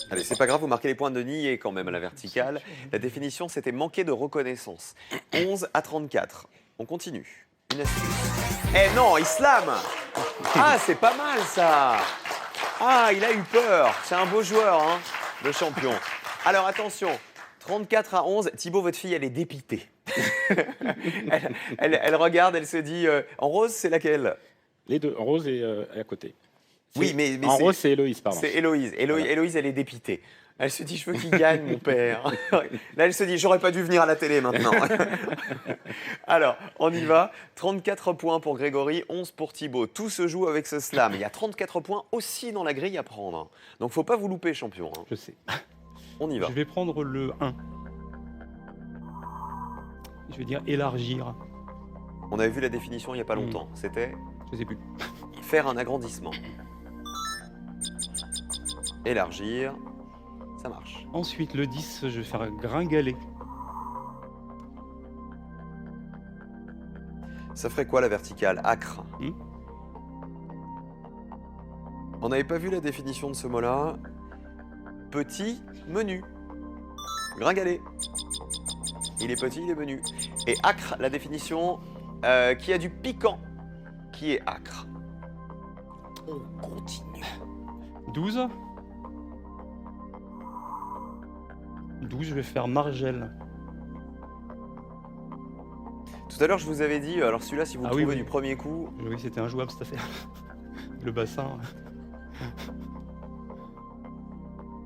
Allez, c'est pas grave, vous marquez les points de nier quand même à la verticale. La définition, c'était manquer de reconnaissance. 11 à 34. On continue. Une astuce. Eh non, Islam! Ah, c'est pas mal ça! Ah, il a eu peur. C'est un beau joueur, hein, le champion. Alors attention, 34 à 11. Thibaut, votre fille, elle est dépitée. elle regarde, elle se dit en rose, c'est laquelle? Les deux, Rose et à côté. Oui, mais en rose, c'est Héloïse, pardon. C'est Héloïse. Voilà. Héloïse, elle est dépitée. Elle se dit, je veux qu'il gagne, mon père. Là, elle se dit, j'aurais pas dû venir à la télé maintenant. Alors, on y va. 34 points pour Grégory, 11 pour Thibaut. Tout se joue avec ce slam. Il y a 34 points aussi dans la grille à prendre. Donc, faut pas vous louper, champion. Je sais. On y va. Je vais prendre le 1. Je vais dire élargir. On avait vu la définition il n'y a pas longtemps. C'était Je sais plus. faire un agrandissement. Élargir. Ça marche. Ensuite, le 10, je vais faire gringaler. Ça ferait quoi la verticale? Acre. On n'avait pas vu la définition de ce mot-là. Petit menu. Gringalet. Il est petit, il est menu. Et acre, la définition qui a du piquant. Qui est acre? On continue. 12. 12, je vais faire margelle. Tout à l'heure, je vous avais dit, alors celui-là, si vous le Ah oui, trouvez oui. du premier coup, Oui, c'était injouable cette affaire. Le bassin.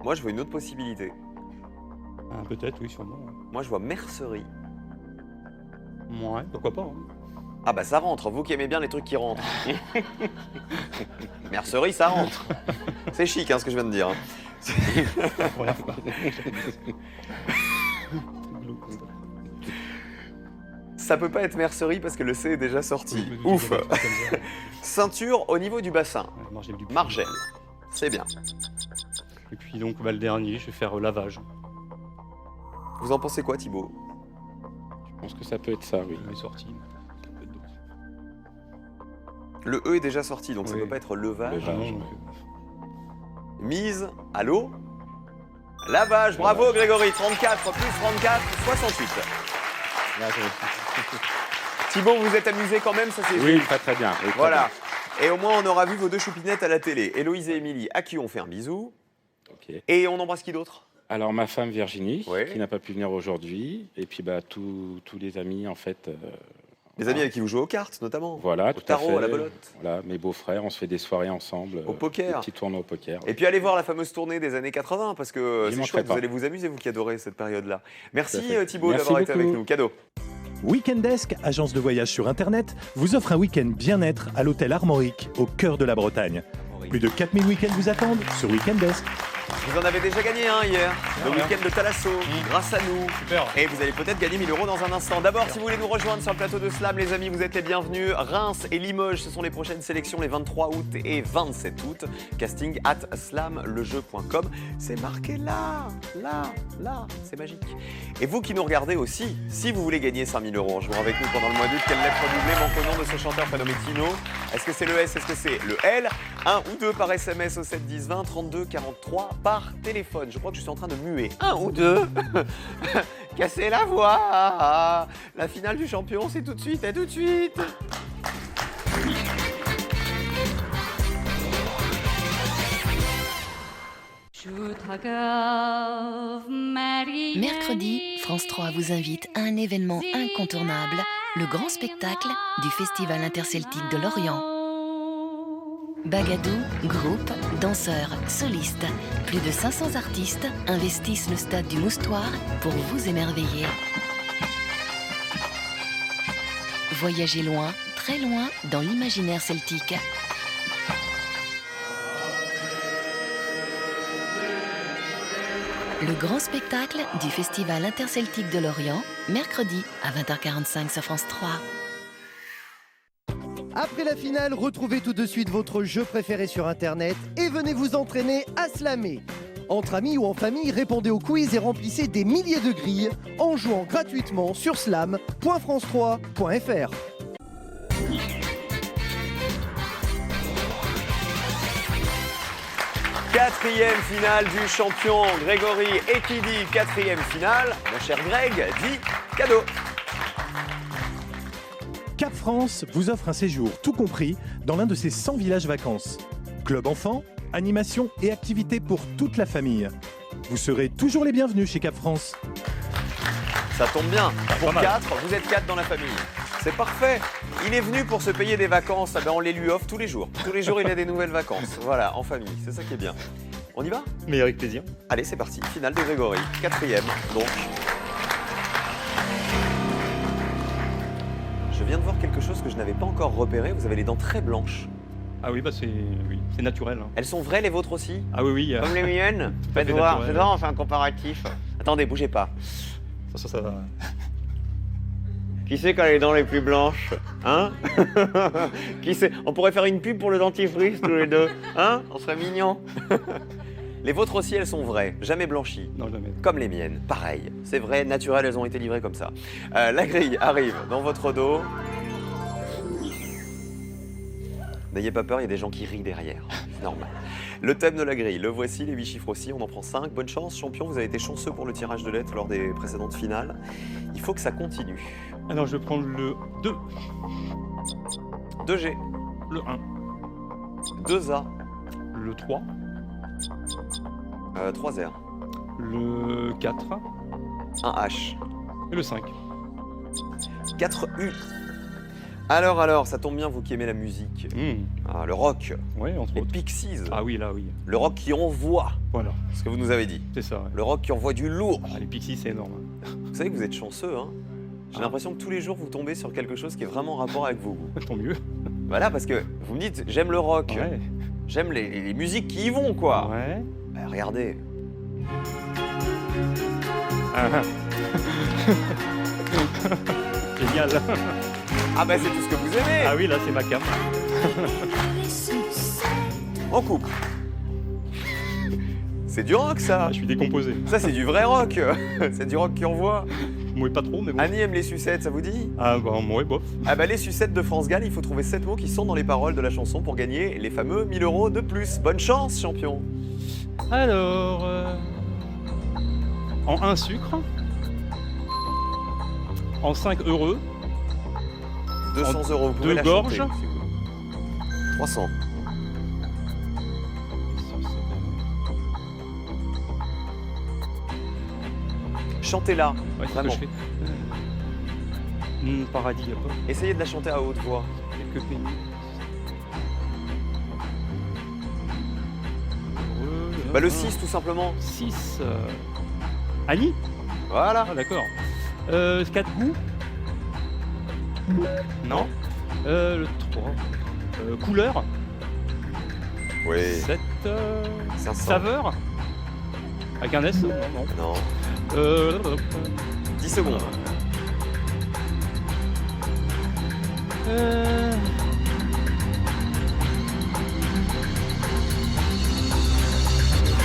moi, je vois une autre possibilité. Ah, peut-être, oui, sûrement. Moi, je vois mercerie. Ouais, pourquoi pas. Hein. Ah bah ça rentre, vous qui aimez bien les trucs qui rentrent. Mercerie, ça rentre. C'est chic, hein, ce que je viens de dire. Première fois. Ça peut pas être mercerie parce que le C est déjà sorti. Oui, Ouf. comme ça. Ceinture au niveau du bassin. Ouais, margelle du Margelle. C'est bien. Et puis donc bah, le dernier, je vais faire lavage. Vous en pensez quoi, Thibaut? Je pense que ça peut être ça, oui. Il est sorti. Ça peut être d'autres. Le E est déjà sorti, donc ça Oui. peut pas être levage. Levage. Ah, non, Mise à l'eau. Lavage. Bravo, Grégory. 34 plus 34, 68. Là, je- Thibaut, vous vous êtes amusé quand même, ça c'est Oui, très très bien. Oui, très Voilà. Et au moins, on aura vu vos deux choupinettes à la télé. Héloïse et Émilie, à qui on fait un bisou. bien. Ok. Et on embrasse qui d'autre? Alors ma femme Virginie, Ouais. qui n'a pas pu venir aujourd'hui, et puis bah, tous les amis en fait. Les amis avec qui vous jouez aux cartes, notamment. Voilà, Au tout tarot, à fait. à la belote. Voilà, mes beaux-frères, on se fait des soirées ensemble. Au poker. Des petits tournois au poker. Et puis allez voir la fameuse tournée des années 80, parce que J'y c'est manquerai chouette, vous pas. allez vous amuser, vous qui adorez cette période-là. Merci Tout à fait. Thibaut Merci d'avoir été avec beaucoup. nous. Cadeau. Weekendesk, agence de voyage sur Internet, vous offre un week-end bien-être à l'hôtel Armorique, au cœur de la Bretagne. Plus de 4000 week-ends vous attendent sur Weekendesk. Vous en avez déjà gagné un hier, le bien. week-end de Thalasso, grâce à nous. Super. Et vous allez peut-être gagner 1000 € dans un instant. D'abord, si vous voulez nous rejoindre sur le plateau de Slam, les amis, vous êtes les bienvenus. Reims et Limoges, ce sont les prochaines sélections les 23 août et 27 août. Casting at slamlejeu.com. C'est marqué là, c'est magique. Et vous qui nous regardez aussi, si vous voulez gagner 5000 €, jouer avec nous pendant le mois d'août, quelle lettre doublée manque au nom de ce chanteur prénommé Tino? Est-ce que c'est le S, est-ce que c'est le L? 1 ou 2 par SMS au 7 10 20, 32 43 par téléphone. Je crois que je suis en train de muer. 1 ou 2 Cassez la voix. La finale du champion, c'est tout de suite, à tout de suite. Mercredi, France 3 vous invite à un événement incontournable, le grand spectacle du Festival interceltique de Lorient. Bagadou, groupes, danseurs, solistes, plus de 500 artistes investissent le stade du Moustoir pour vous émerveiller. Voyagez loin, très loin dans l'imaginaire celtique. Le grand spectacle du Festival interceltique de Lorient, mercredi à 20h45 sur France 3. Après la finale, retrouvez tout de suite votre jeu préféré sur Internet et venez vous entraîner à slammer. Entre amis ou en famille, répondez aux quiz et remplissez des milliers de grilles en jouant gratuitement sur slam.france3.fr. Quatrième finale du champion Grégory, et qui dit quatrième finale, mon cher Greg, dit cadeau. Cap France vous offre un séjour tout compris dans l'un de ses 100 villages vacances. Club enfants, animation et activités pour toute la famille. Vous serez toujours les bienvenus chez Cap France. Ça tombe bien, pour mal. 4, vous êtes 4 dans la famille. C'est parfait. Il est venu pour se payer des vacances, ah ben on les lui offre tous les jours. Tous les jours, il a des nouvelles vacances. Voilà, en famille, c'est ça qui est bien. On y va? Mais avec plaisir. Allez, c'est parti. Finale de Grégory, quatrième, donc. Je viens de voir quelque chose que je n'avais pas encore repéré. Vous avez les dents très blanches. Ah oui, bah c'est naturel. Hein. Elles sont vraies, les vôtres aussi? Ah oui, oui. Comme les miennes? fait Faites voir, naturel. faites voir, on fait un comparatif. Attendez, bougez pas. Ça va. Qui c'est qui a les dents les plus blanches? Hein? Qui c'est? On pourrait faire une pub pour le dentifrice tous les deux. Hein? On serait mignons. Les vôtres aussi, elles sont vraies, jamais blanchies. Non, jamais. Comme les miennes, pareil. C'est vrai, naturel, elles ont été livrées comme ça. La grille arrive dans votre dos. N'ayez pas peur, il y a des gens qui rient derrière. C'est normal. Le thème de la grille, le voici, les 8 chiffres aussi, on en prend 5. Bonne chance, champion, vous avez été chanceux pour le tirage de lettres lors des précédentes finales. Il faut que ça continue. Alors je vais prendre le 2, 2G, le 1, 2A, le 3, 3R, le 4 1H, et le 5. 4U. Alors, ça tombe bien, vous qui aimez la musique. Ah, le rock, Ouais, entre les autres. Pixies, Ah oui, là, oui. le rock qui envoie, Voilà, ce que vous nous avez dit. c'est ça. Ouais. Le rock qui envoie du lourd. Ah, les Pixies, c'est énorme. Vous savez que vous êtes chanceux, hein? J'ai l'impression que tous les jours, vous tombez sur quelque chose qui est vraiment en rapport avec vos goûts. Tant mieux. Voilà, parce que vous me dites, j'aime le rock, Ouais. j'aime les musiques qui y vont, quoi. Ouais. Bah, regardez. Ah, ah. Génial. Ah bah c'est tout ce que vous aimez. Ah oui, là, c'est ma cam. On coupe. C'est du rock, ça. Ah, je suis décomposé. Ça, c'est du vrai rock. C'est du rock qui envoie. Moi, pas trop, mais bon. Annie aime les sucettes, ça vous dit? Ah, bah, ouais, bof. Ah bah les sucettes de France Gall, il faut trouver 7 mots qui sont dans les paroles de la chanson pour gagner les fameux 1000 € de plus. Bonne chance, champion. Alors, en 1 sucre, en 5 heureux, 200 €, vous pouvez deux la gorges. chanter. 300. Chantez-la, Ouais, c'est ce que vraiment. je fais. Paradis, y a pas. Essayez de la chanter à haute voix. Quelques pays. Bah le 6 tout simplement. 6. Annie. Voilà. Ah, d'accord. 4 goûts. Non. Le 3. Couleur. Oui. 7. 500. Saveur. Avec un S. Non, non. Non. 10 secondes.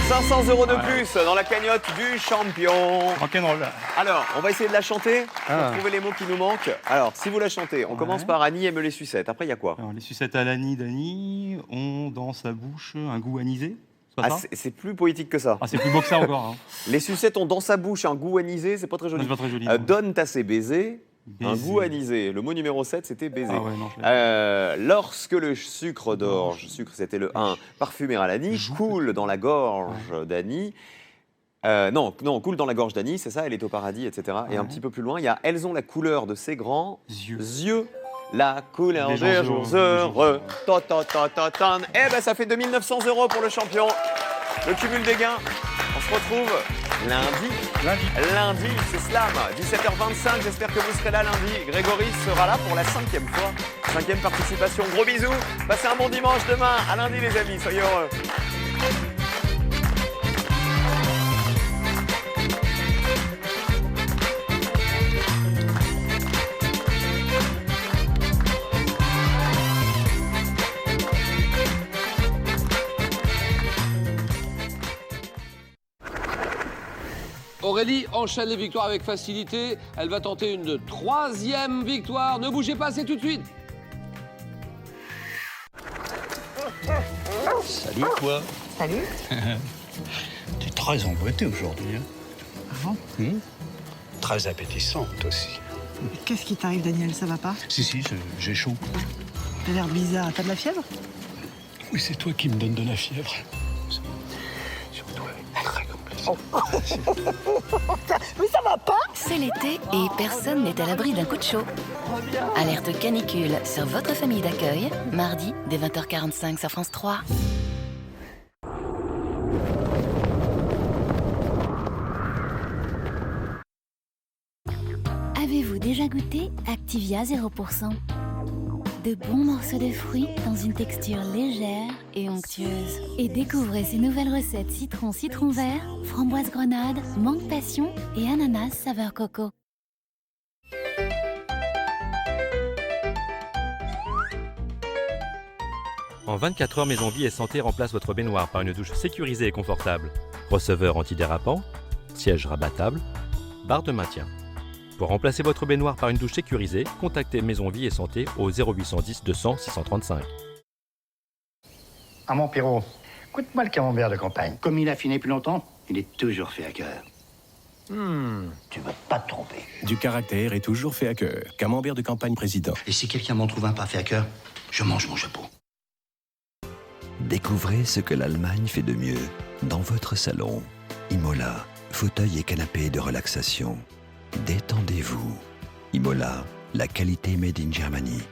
500 € de plus dans la cagnotte du champion. Rock'n'roll. Alors, on va essayer de la chanter pour Ah. trouver les mots qui nous manquent. Alors, si vous la chantez, on Ouais. commence par Annie aime les sucettes. Après, il y a quoi? Alors, les sucettes à l'Annie d'Annie ont dans sa bouche un goût anisé. C'est pas Ah, ça c'est plus poétique que ça. Ah, c'est plus beau que ça encore. Hein. Les sucettes ont dans sa bouche un goût anisé, c'est pas très Non, joli. c'est pas très joli. non. Donne à ses baisers un Baiser. goût anisé. Le mot numéro 7, c'était baiser. Ah ouais, non, je l'ai. Lorsque le sucre d'orge, sucre c'était le 1, parfumer à l'Annie, coule dans la gorge d'Annie. Non, coule dans la gorge d'Annie, c'est ça, elle est au paradis, etc. Et un Ouais. petit peu plus loin, il y a elles ont la couleur de ses grands Yeux. yeux. La couleur Des des gens jours heureux. heureux. Ta, ta, ta, ta, ta. Eh ben, ça fait 2900 € pour le champion. Le cumul des gains. On se retrouve lundi. Lundi, c'est Slam, 17h25. J'espère que vous serez là lundi. Grégory sera là pour la 5e fois. 5e participation. Gros bisous. Passez un bon dimanche demain. À lundi, les amis. Soyez heureux. Aurélie enchaîne les victoires avec facilité. Elle va tenter une 3e victoire. Ne bougez pas, c'est tout de suite. Salut toi. Salut. Tu es très emboîtée aujourd'hui. Hein. Ah bon Très appétissante aussi. Qu'est-ce qui t'arrive, Daniel? Ça va pas? Si, j'ai chaud. T'as l'air bizarre. T'as de la fièvre? Oui, c'est toi qui me donnes de la fièvre. Surtout avec très grand plaisir. Mais ça va pas? C'est l'été et personne n'est à l'abri d'un coup de chaud. Alerte canicule sur votre famille d'accueil, mardi dès 20h45 sur France 3. Avez-vous déjà goûté Activia 0%? De bons morceaux de fruits dans une texture légère et onctueuse. Et découvrez ces nouvelles recettes citron vert, framboise grenade, mangue passion et ananas saveur coco. En 24 heures, Maison Vie et Santé remplace votre baignoire par une douche sécurisée et confortable. Receveur antidérapant, siège rabattable, barre de maintien. Pour remplacer votre baignoire par une douche sécurisée, contactez Maison Vie et Santé au 0810 200 635. Ah mon Pierrot, goûte-moi le camembert de campagne. Comme il a affiné plus longtemps, il est toujours fait à cœur. Tu vas pas te tromper. Du caractère est toujours fait à cœur. Camembert de campagne président. Et si quelqu'un m'en trouve un pas fait à cœur, je mange mon chapeau. Découvrez ce que l'Allemagne fait de mieux dans votre salon. Imola, fauteuil et canapé de relaxation. Détendez-vous. Imola, la qualité made in Germany.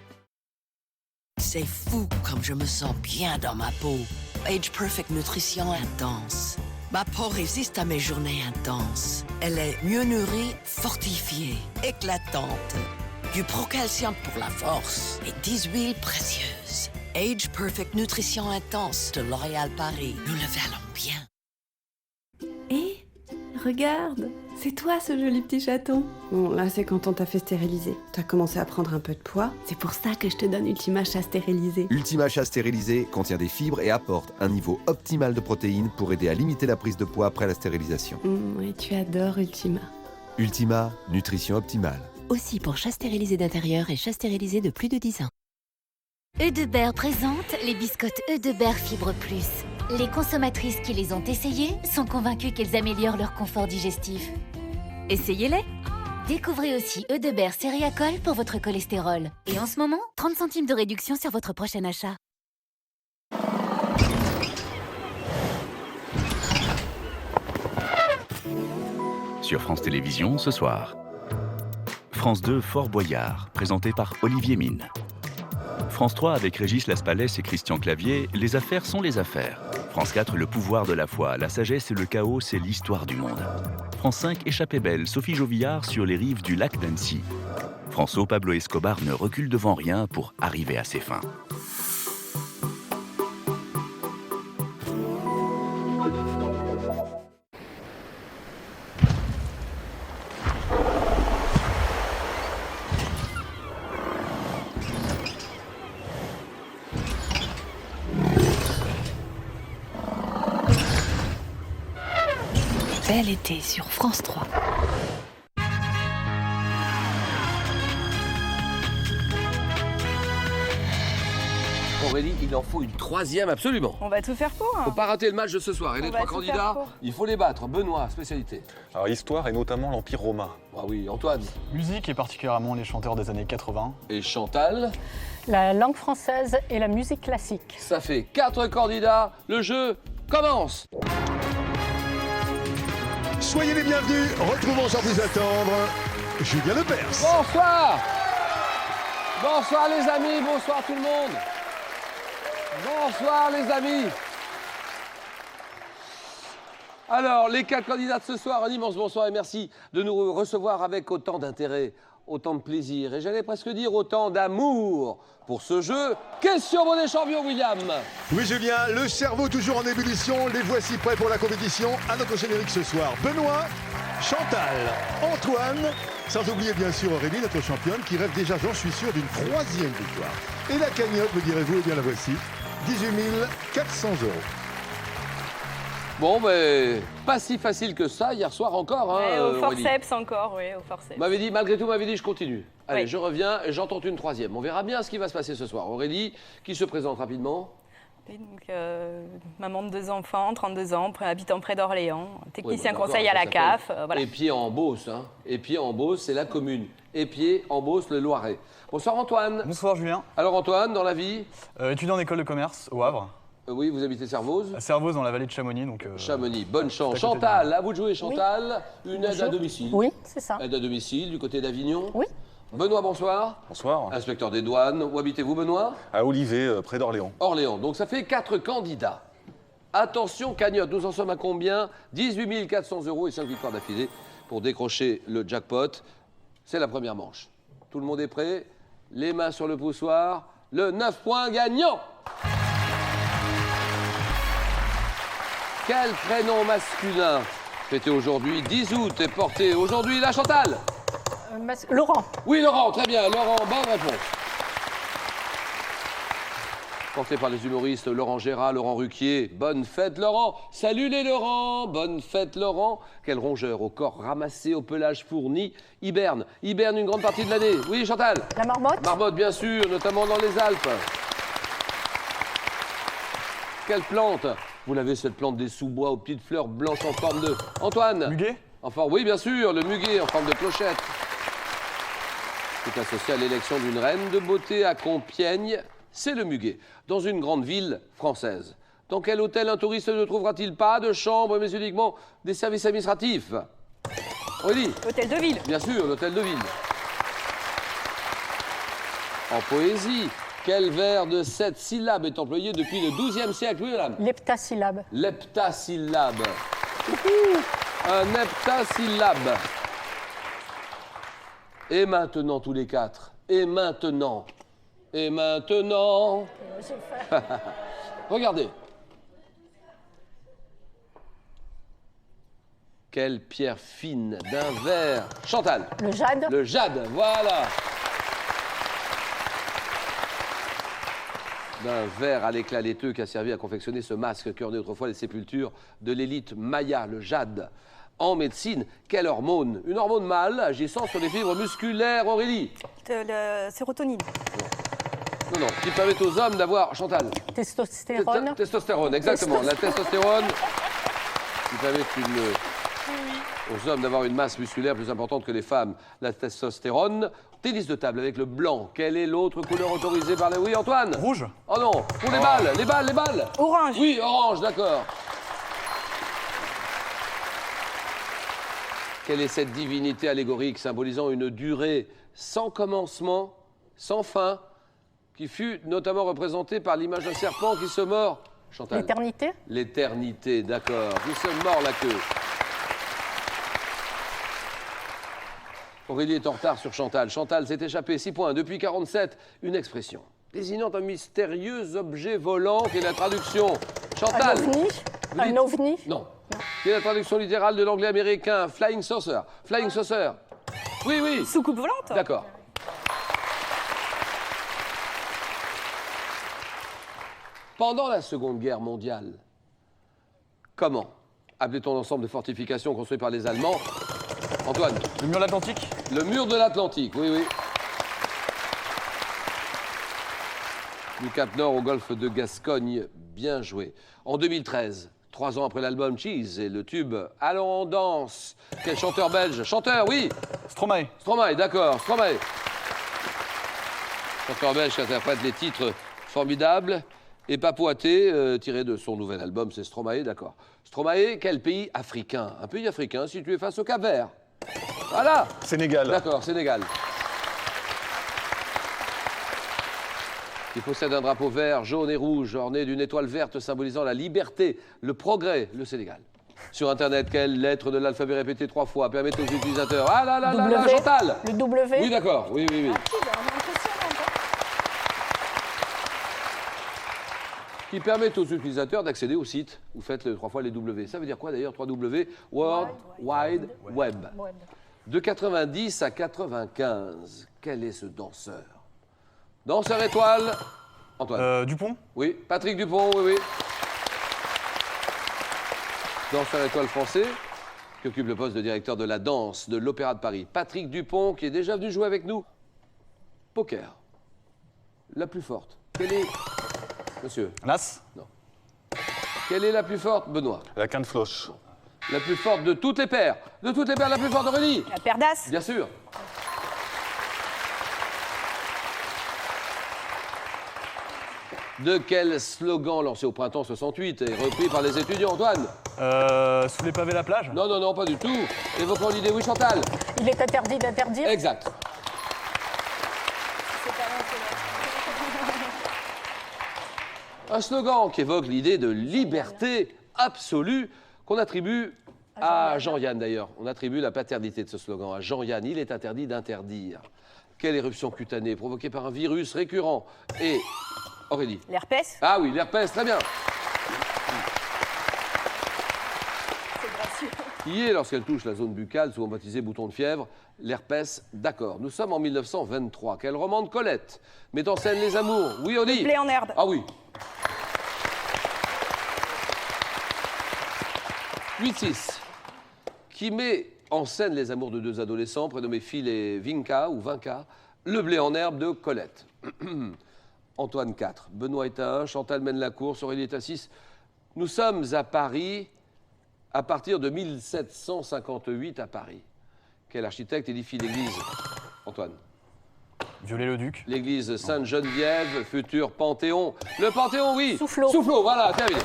C'est fou comme je me sens bien dans ma peau. Age Perfect Nutrition Intense. Ma peau résiste à mes journées intenses. Elle est mieux nourrie, fortifiée, éclatante. Du procalcium pour la force et 10 huiles précieuses. Age Perfect Nutrition Intense de L'Oréal Paris. Nous le valons bien. Et regarde, c'est toi ce joli petit chaton. Bon, là c'est quand on t'a fait stériliser. T'as commencé à prendre un peu de poids. C'est pour ça que je te donne Ultima Chat stérilisé. Ultima Chat stérilisé contient des fibres et apporte un niveau optimal de protéines pour aider à limiter la prise de poids après la stérilisation. Oui, tu adores Ultima. Ultima, nutrition optimale. Aussi pour chat stérilisé d'intérieur et chat stérilisé de plus de 10 ans. Eudebert présente les biscottes Eudebert Fibre Plus. Les consommatrices qui les ont essayées sont convaincues qu'elles améliorent leur confort digestif. Essayez-les! Découvrez aussi Eudebert Cériacol pour votre cholestérol. Et en ce moment, 30 centimes de réduction sur votre prochain achat. Sur France Télévisions ce soir. France 2 Fort Boyard, présenté par Olivier Mine. France 3 avec Régis Laspalès et Christian Clavier, les affaires sont les affaires. France 4, le pouvoir de la foi, la sagesse et le chaos, c'est l'histoire du monde. France 5, Échappée belle, Sophie Jovillard sur les rives du lac d'Annecy. François Pablo Escobar ne recule devant rien pour arriver à ses fins. Bel été sur France 3. Aurélie, il en faut une troisième absolument. On va tout faire pour. Faut pas rater le match de ce soir. Et les trois candidats, il faut les battre. Benoît, spécialité. Alors histoire et notamment l'Empire romain. Ah oui, Antoine. Musique et particulièrement les chanteurs des années 80. Et Chantal. La langue française et la musique classique. Ça fait 4 candidats. Le jeu commence. Soyez les bienvenus, retrouvons sans plus attendre Julien Lepers. Bonsoir. Bonsoir les amis, bonsoir tout le monde. Bonsoir les amis. Alors, les 4 candidats de ce soir, un immense bonsoir et merci de nous recevoir avec autant d'intérêt, autant de plaisir et j'allais presque dire autant d'amour pour ce jeu. Question bonnet champion, William. Oui Julien, le cerveau toujours en ébullition, les voici prêts pour la compétition. À notre générique ce soir, Benoît, Chantal, Antoine, sans oublier bien sûr Aurélie, notre championne, qui rêve déjà, j'en suis sûr, d'une 3e victoire. Et la cagnotte, me direz-vous, eh bien la voici, 18 400 €. Bon, mais pas si facile que ça, hier soir encore. Hein, au forceps encore, oui, au forceps. Malgré tout, m'avait dit, je continue. Allez, oui. je reviens et j'en tente une 3e. On verra bien ce qui va se passer ce soir. Aurélie, qui se présente rapidement. Et donc, maman de 2 enfants, 32 ans, habitant près d'Orléans, technicien Oui, bah, conseil à la CAF. Voilà. Épied en Beauce, hein. Épied en Beauce, c'est la commune. Épied en Beauce, le Loiret. Bonsoir Antoine. Bonsoir Julien. Alors Antoine, dans la vie Étudiant en école de commerce au Havre. Oui, vous habitez Servoz. À Servoz, dans la vallée de Chamonix. Donc, Chamonix, bonne chance. Chantal, à vous de jouer Chantal. Oui. Une aide à domicile. Oui, c'est ça. Aide à domicile du côté d'Avignon. Oui. Benoît, bonsoir. Bonsoir. Inspecteur des douanes. Où habitez-vous Benoît? À Olivet, près d'Orléans. Orléans. Donc ça fait 4 candidats. Attention, cagnotte, nous en sommes à combien? 18 400 € et 5 victoires d'affilée pour décrocher le jackpot. C'est la première manche. Tout le monde est prêt? Les mains sur le poussoir. Le 9 points gagnant. Quel prénom masculin fêté aujourd'hui 10 août est porté aujourd'hui la Chantal? Laurent. Oui, Laurent, très bien. Laurent, bonne réponse. Porté par les humoristes Laurent Gérard, Laurent Ruquier. Bonne fête, Laurent. Salut les Laurent. Bonne fête, Laurent. Quel rongeur au corps ramassé, au pelage fourni. Hiberne une grande partie de l'année. Oui, Chantal. La marmotte. Marmotte, bien sûr, notamment dans les Alpes. Quelle plante? Vous l'avez, cette plante des sous-bois aux petites fleurs blanches en forme de... Antoine. Muguet. Oui, bien sûr, le muguet en forme de clochette. C'est associé à l'élection d'une reine de beauté à Compiègne. C'est le muguet, dans une grande ville française. Dans quel hôtel un touriste ne trouvera-t-il pas de chambre, mais uniquement des services administratifs? Aurélie. Hôtel de ville. Bien sûr, l'hôtel de ville. En poésie, quel vers de 7 syllabes est employé depuis le XIIe siècle? Oui, madame. L'heptasyllabe. L'heptasyllabe. Un heptasyllabe. Et maintenant, tous les 4. Et maintenant. Et maintenant. Regardez. Quelle pierre fine d'un verre. Chantal. Le jade. Le jade, voilà. D'un verre à l'éclat laiteux qui a servi à confectionner ce masque qui ornait autrefois les sépultures de l'élite maya, le jade. En médecine, quelle hormone? Une hormone mâle agissant sur les fibres musculaires, Aurélie. La sérotonine. Non, qui permet aux hommes d'avoir... Chantal. Testostérone. Testostérone, exactement. La testostérone qui permet aux hommes d'avoir une masse musculaire plus importante que les femmes. La testostérone. Tennis de table avec le blanc. Quelle est l'autre couleur autorisée par les... Oui, Antoine? Rouge. Oh non, pour les balles, les balles. Orange. Oui, orange, d'accord. Quelle est cette divinité allégorique symbolisant une durée sans commencement, sans fin, qui fut notamment représentée par l'image d'un serpent qui se mord? Chantal. L'éternité. L'éternité, d'accord. Qui se mord la queue. Aurélie est en retard sur Chantal. Chantal s'est échappée, 6 points. Depuis 47, une expression désignant un mystérieux objet volant. Quelle est la traduction? Chantal. Un ovni. Un ovni. Non. Quelle est la traduction littérale de l'anglais américain? Flying saucer. Flying saucer. Oui, oui. Soucoupe volante. D'accord. Pendant la Seconde Guerre mondiale, comment appelait-on l'ensemble de fortifications construites par les Allemands? Antoine. Le mur de l'Atlantique. Le mur de l'Atlantique, oui, oui. Du Cap Nord au golfe de Gascogne, bien joué. En 2013, 3 ans après l'album Cheese et le tube Allons on danse. Quel chanteur belge? Chanteur, oui. Stromae. Stromae, d'accord, Stromae. Chanteur belge qui interprète les titres formidables et papouatés, tirés de son nouvel album, c'est Stromae, d'accord. Stromae, quel pays africain? Un pays africain situé face au Cap-Vert. Voilà. Sénégal. D'accord, Sénégal. Qui possède un drapeau vert, jaune et rouge, orné d'une étoile verte symbolisant la liberté, le progrès, le Sénégal. Sur Internet, quelle lettre de l'alphabet répétée 3 fois permet aux utilisateurs... Ah là là là là, Chantal. Le W. Oui, d'accord, oui, oui, oui. Qui permettent aux utilisateurs d'accéder au site. Vous faites 3 fois les W. Ça veut dire quoi d'ailleurs 3W? World Wide Web. De 90 à 95, quel est ce danseur? Danseur étoile. Antoine. Dupont. Oui. Patrick Dupont, oui, oui. Danseur étoile français, qui occupe le poste de directeur de la danse de l'Opéra de Paris. Patrick Dupont, qui est déjà venu jouer avec nous. Poker. La plus forte. Quelle est Monsieur. L'As. Non. Quelle est la plus forte, Benoît? La quinte floche. La plus forte de toutes les paires. De toutes les paires, la plus forte, Aurélie. La paire d'As. Bien sûr. De quel slogan lancé au printemps 68 et repris par les étudiants, Antoine? Sous les pavés la plage. Non, non, non, pas du tout. Évoquons l'idée, oui, Chantal. Il est interdit d'interdire. Exact. Un slogan qui évoque l'idée de liberté absolue qu'on attribue à Jean-Yann d'ailleurs. On attribue la paternité de ce slogan à Jean-Yann. Il est interdit d'interdire. Quelle éruption cutanée provoquée par un virus récurrent et... Aurélie. L'herpès. Ah oui, l'herpès, très bien. C'est gracieux. Qui est, lorsqu'elle touche la zone buccale, souvent baptisée bouton de fièvre, l'herpès, d'accord. Nous sommes en 1923. Quel roman de Colette met en scène les amours? Oui, on dit. Le blé en herbe. Ah oui. 8-6. Qui met en scène les amours de deux adolescents prénommés Phil et Vinka, ou Vinka, le blé en herbe de Colette. Antoine 4. Benoît est à 1, Chantal mène la course, Aurélie est à 6. Nous sommes à Paris à partir de 1758 à Paris. Quel architecte édifie l'église? Antoine. Viollet-le-Duc. L'église Sainte-Geneviève, futur Panthéon. Le Panthéon, oui. Soufflot. Soufflot, voilà, terminé.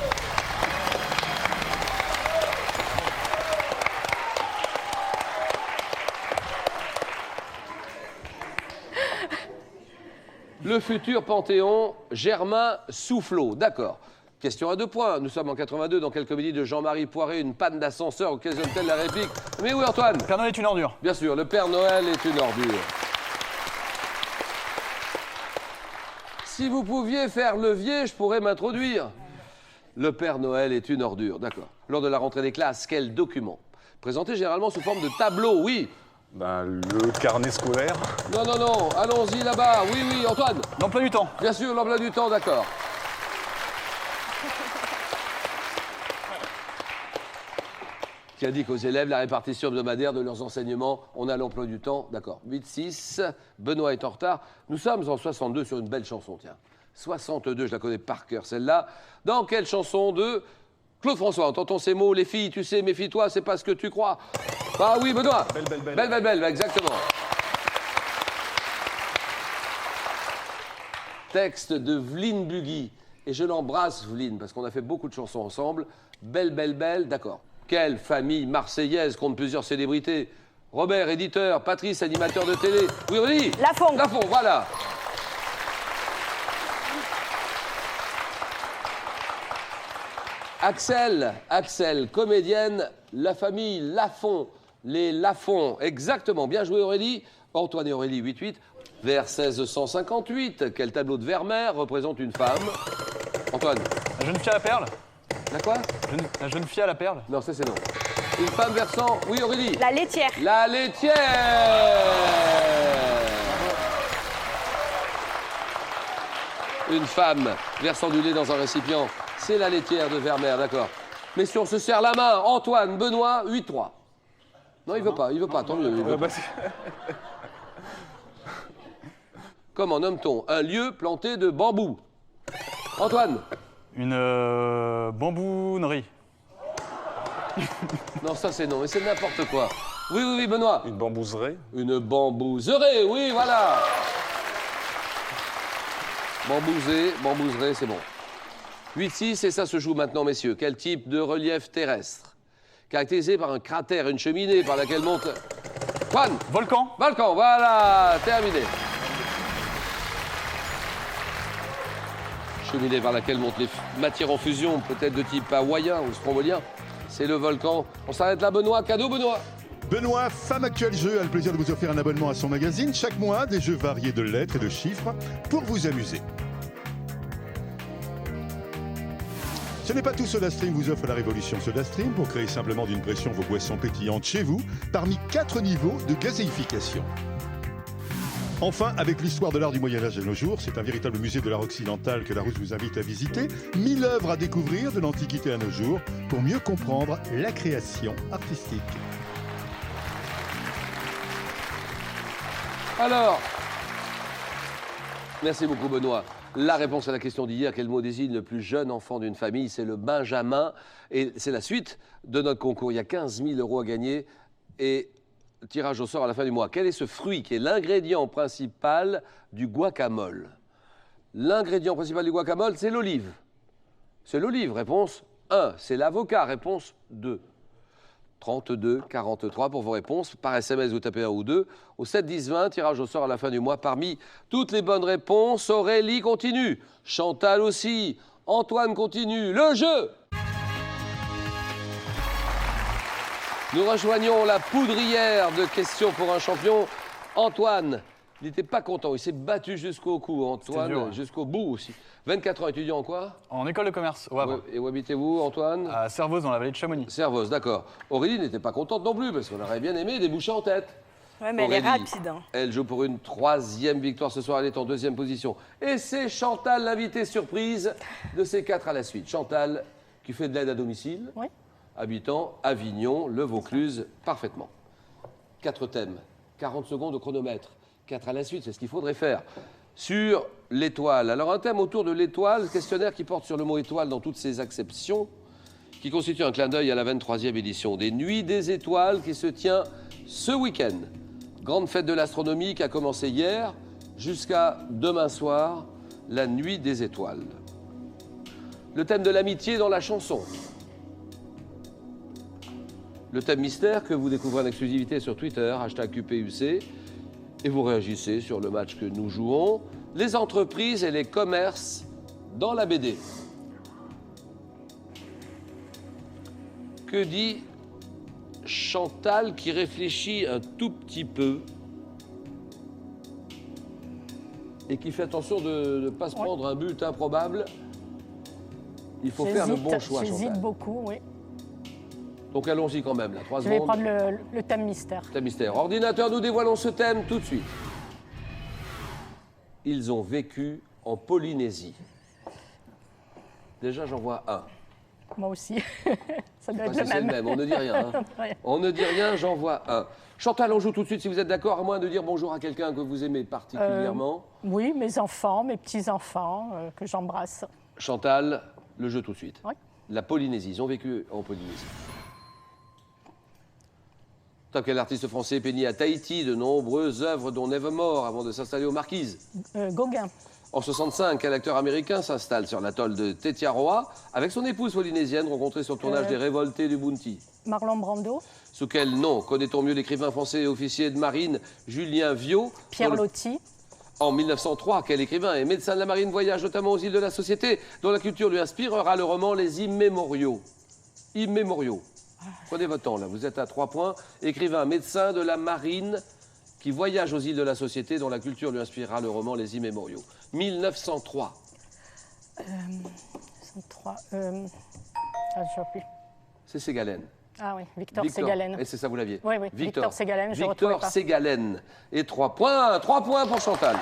Le futur Panthéon, Germain Soufflot. D'accord. Question à 2 points. Nous sommes en 82. Dans quelle comédie de Jean-Marie Poiré, une panne d'ascenseur occasionne-t-elle la réplique? Mais oui, Antoine. Le Père Noël est une ordure. Bien sûr, le Père Noël est une ordure. Si vous pouviez faire levier, je pourrais m'introduire. Le Père Noël est une ordure. D'accord. Lors de la rentrée des classes, quel document? Présenté généralement sous forme de tableau, oui. Ben, le carnet scolaire. Non, non, non, allons-y là-bas. Oui, oui, Antoine. L'emploi du temps. Bien sûr, l'emploi du temps, d'accord. Qui a dit qu'aux élèves, la répartition hebdomadaire de leurs enseignements, on a l'emploi du temps, d'accord. 8-6, Benoît est en retard. Nous sommes en 62 sur une belle chanson, tiens. 62, je la connais par cœur, celle-là. Dans quelle chanson de Claude François? Entend-on ces mots? Les filles, tu sais, méfie-toi, c'est pas ce que tu crois. Ah oui, Benoît. Belle, belle, belle. Belle, belle, belle, exactement. Texte de Vline Bugui. Et je l'embrasse, Vline, parce qu'on a fait beaucoup de chansons ensemble. Belle, belle, belle, d'accord. Quelle famille marseillaise compte plusieurs célébrités? Robert, éditeur, Patrice, animateur de télé. Oui, on dit Lafont. Lafont, voilà. Axel, comédienne, la famille Lafont. Les Lafont, exactement. Bien joué, Aurélie. Antoine et Aurélie, 8-8. Vers 1658, quel tableau de Vermeer représente une femme? Antoine. La jeune fille à la perle. La quoi? La jeune fille à la perle. Non, ça c'est non. Une femme versant... Oui, Aurélie. La laitière. La laitière. Une femme versant du lait dans un récipient. C'est la laitière de Vermeer, d'accord. Mais si on se serre la main, Antoine, Benoît, 8-3. Non, il veut pas, tant mieux. il veut pas. Comment nomme-t-on un lieu planté de bambou? Antoine. Une bambounerie. Non, ça c'est non, mais c'est n'importe quoi. Oui, oui, oui, Benoît. Une bambouserie. Une bambouserie, oui, voilà. Bambouserie, c'est bon. 8-6, et ça se joue maintenant, messieurs. Quel type de relief terrestre? Caractérisé par un cratère, une cheminée par laquelle monte... Juan. Volcan. Volcan, voilà, terminé. Cheminée par laquelle montent les matières en fusion, peut-être de type hawaïen ou strombólien. C'est le volcan. On s'arrête là, Benoît. Cadeau, Benoît. Benoît, Femme Actuelle Jeu, a le plaisir de vous offrir un abonnement à son magazine. Chaque mois, des jeux variés de lettres et de chiffres pour vous amuser. Ce n'est pas tout, SodaStream vous offre la révolution SodaStream pour créer simplement d'une pression vos boissons pétillantes chez vous, parmi 4 niveaux de gazéification. Enfin, avec l'histoire de l'art du Moyen-Âge de nos jours, c'est un véritable musée de l'art occidental que Larousse vous invite à visiter. 1000 œuvres à découvrir de l'Antiquité à nos jours pour mieux comprendre la création artistique. Alors, merci beaucoup Benoît. La réponse à la question d'hier, quel mot désigne le plus jeune enfant d'une famille? C'est le Benjamin. Et c'est la suite de notre concours. Il y a 15 000 € à gagner et tirage au sort à la fin du mois. Quel est ce fruit qui est l'ingrédient principal du guacamole? L'ingrédient principal du guacamole, c'est l'olive. C'est l'olive, réponse 1. C'est l'avocat, réponse 2. 32 43 pour vos réponses. Par SMS, vous tapez 1 ou 2. Au 7 10 20, tirage au sort à la fin du mois. Parmi toutes les bonnes réponses, Aurélie continue. Chantal aussi. Antoine continue. Le jeu! Nous rejoignons la poudrière de questions pour un champion. Antoine, il n'était pas content. Il s'est battu jusqu'au cou. Antoine, dur, ouais. jusqu'au bout aussi. 24 ans, étudiant en quoi? En école de commerce, au Havre. Et où habitez-vous, Antoine? À Servoz, dans la vallée de Chamonix. Servoz, d'accord. Aurélie n'était pas contente non plus, parce qu'on aurait bien aimé déboucher en tête. Ouais, mais Aurélie, elle est rapide. Hein. Elle joue pour une 3e victoire ce soir, elle est en 2e position. Et c'est Chantal, l'invitée surprise de ces 4 à la suite. Chantal, qui fait de l'aide à domicile, oui. Habitant Avignon, le Vaucluse, parfaitement. 4 thèmes, 40 secondes au chronomètre. 4 à la suite, c'est ce qu'il faudrait faire. Sur l'étoile. Alors un thème autour de l'étoile, questionnaire qui porte sur le mot étoile dans toutes ses acceptions, qui constitue un clin d'œil à la 23e édition des Nuits des Étoiles qui se tient ce week-end. Grande fête de l'astronomie qui a commencé hier jusqu'à demain soir, la Nuit des Étoiles. Le thème de l'amitié dans la chanson. Le thème mystère que vous découvrez en exclusivité sur Twitter, #QPUC. Et vous réagissez sur le match que nous jouons. Les entreprises et les commerces dans la BD. Que dit Chantal qui réfléchit un tout petit peu et qui fait attention de ne pas se prendre un but improbable? Il faut faire le bon choix, Chantal. J'hésite beaucoup, oui. Donc allons-y quand même, là. 3 Je vais secondes. prendre le thème mystère. Thème mystère. Ordinateur, nous dévoilons ce thème tout de suite. Ils ont vécu en Polynésie. Déjà, j'en vois un. Moi aussi. Ça doit Pas être si le c'est même. le même, on ne dit rien. Hein. On ne dit rien, j'en vois un. Chantal, on joue tout de suite si vous êtes d'accord, à moins de dire bonjour à quelqu'un que vous aimez particulièrement. Oui, mes enfants, mes petits-enfants que j'embrasse. Chantal, le jeu tout de suite. Oui. La Polynésie, ils ont vécu en Polynésie. Tant quel artiste français peignit à Tahiti de nombreuses œuvres dont Nevermore avant de s'installer aux Marquises. Gauguin. En 65, quel acteur américain s'installe sur l'atoll de Tetiaroa avec son épouse polynésienne rencontrée sur le tournage des Révoltés du Bounty? Marlon Brando. Sous quel nom connaît-on mieux l'écrivain français et officier de marine Julien Viaud? Pierre Loti. En 1903, quel écrivain et médecin de la marine voyage notamment aux îles de la Société, dont la culture lui inspirera le roman Les Immémoriaux? Immémoriaux. Prenez votre temps, là, vous êtes à 3 points. Écrivain, médecin de la marine qui voyage aux îles de la Société, dont la culture lui inspirera le roman Les Immémoriaux. 1903. 1903. Je ne sais plus. C'est Ségalen. Ah oui, Victor Ségalen. Et c'est ça, vous l'aviez. Oui, oui, Victor Ségalen, je ne retrouvais Victor pas. Ségalen. Et 3 points. 3 points pour Chantal.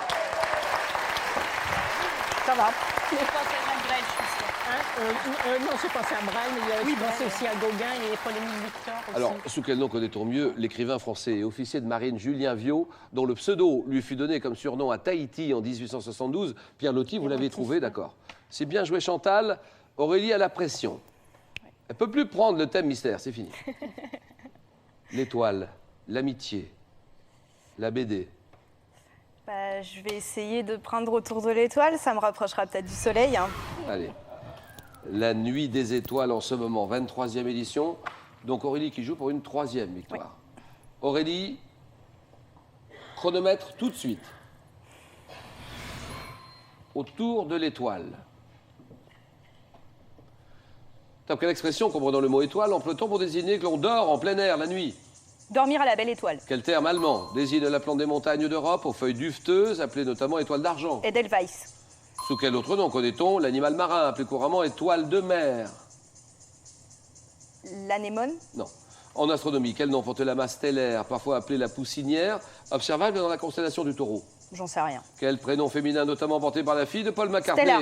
Ça va. Tu n'es pas tellement Brel, Non, j'ai pensé à Braille, mais je pensais aussi à Gauguin et Paul-Émile Victor aussi. Alors, sous quel nom connaît-on mieux l'écrivain français et officier de marine Julien Viaud, dont le pseudo lui fut donné comme surnom à Tahiti en 1872? Pierre Loti, vous l'avez trouvé, d'accord. C'est bien joué, Chantal. Aurélie a la pression. Elle ne peut plus prendre le thème mystère, c'est fini. L'étoile, l'amitié, la BD. Bah, je vais essayer de prendre autour de l'étoile, ça me rapprochera peut-être du soleil. Hein. Allez. La Nuit des Étoiles en ce moment, 23e édition. Donc Aurélie qui joue pour une 3e victoire. Oui. Aurélie, chronomètre tout de suite. Autour de l'étoile. Quelle expression comprenant le mot étoile emploie-t-on pour désigner que l'on dort en plein air la nuit? Dormir à la belle étoile. Quel terme allemand désigne la plante des montagnes d'Europe aux feuilles dufteuses, appelée notamment étoile d'argent? Edelweiss. Sous quel autre nom connaît-on l'animal marin, plus couramment étoile de mer? L'anémone. Non. En astronomie, quel nom porte la masse stellaire, parfois appelée la poussinière, observable dans la constellation du Taureau? J'en sais rien. Quel prénom féminin notamment porté par la fille de Paul McCartney? Stella.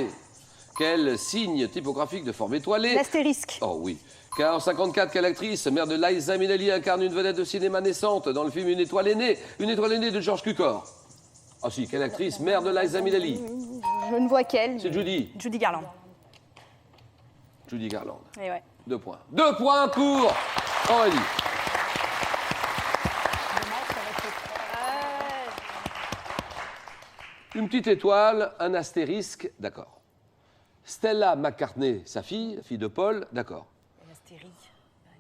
Quel signe typographique de forme étoilée? L'astérisque. Oh oui. Car en 54, quelle actrice, mère de Liza Minnelli, incarne une vedette de cinéma naissante dans le film Une étoile aînée de George Cukor? Ah si, quelle actrice, mère de Liza Minnelli? Je ne vois qu'elle. C'est Judy. Judy Garland. Judy Garland. Et ouais. 2 points. 2 points pour Aurélie. Une petite étoile, un astérisque, d'accord. Stella McCartney, sa fille de Paul, d'accord.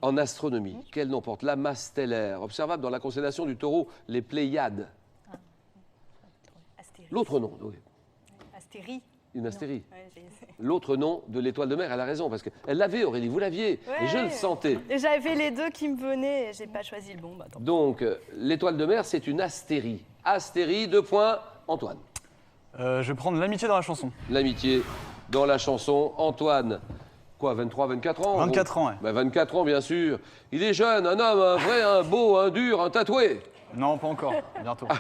En astronomie, quel nom porte la masse stellaire, observable dans la constellation du Taureau, les Pléiades? L'autre nom, oui. Astérie. Une astérie. Ouais, L'autre nom de l'étoile de mer, elle a raison, parce qu'elle l'avait, Aurélie, vous l'aviez, et je le sentais. Et j'avais les deux qui me venaient et j'ai pas choisi le bon. Bah, tant pis. Donc, l'étoile de mer, c'est une astérie. Astérie, 2 points, Antoine. Je vais prendre l'amitié dans la chanson. L'amitié dans la chanson, Antoine. Quoi, 23, 24 ans? 24 ans, ouais. Bah, 24 ans, bien sûr. Il est jeune, un homme, un vrai, un beau, un dur, un tatoué. Non, pas encore. Bientôt. Ah,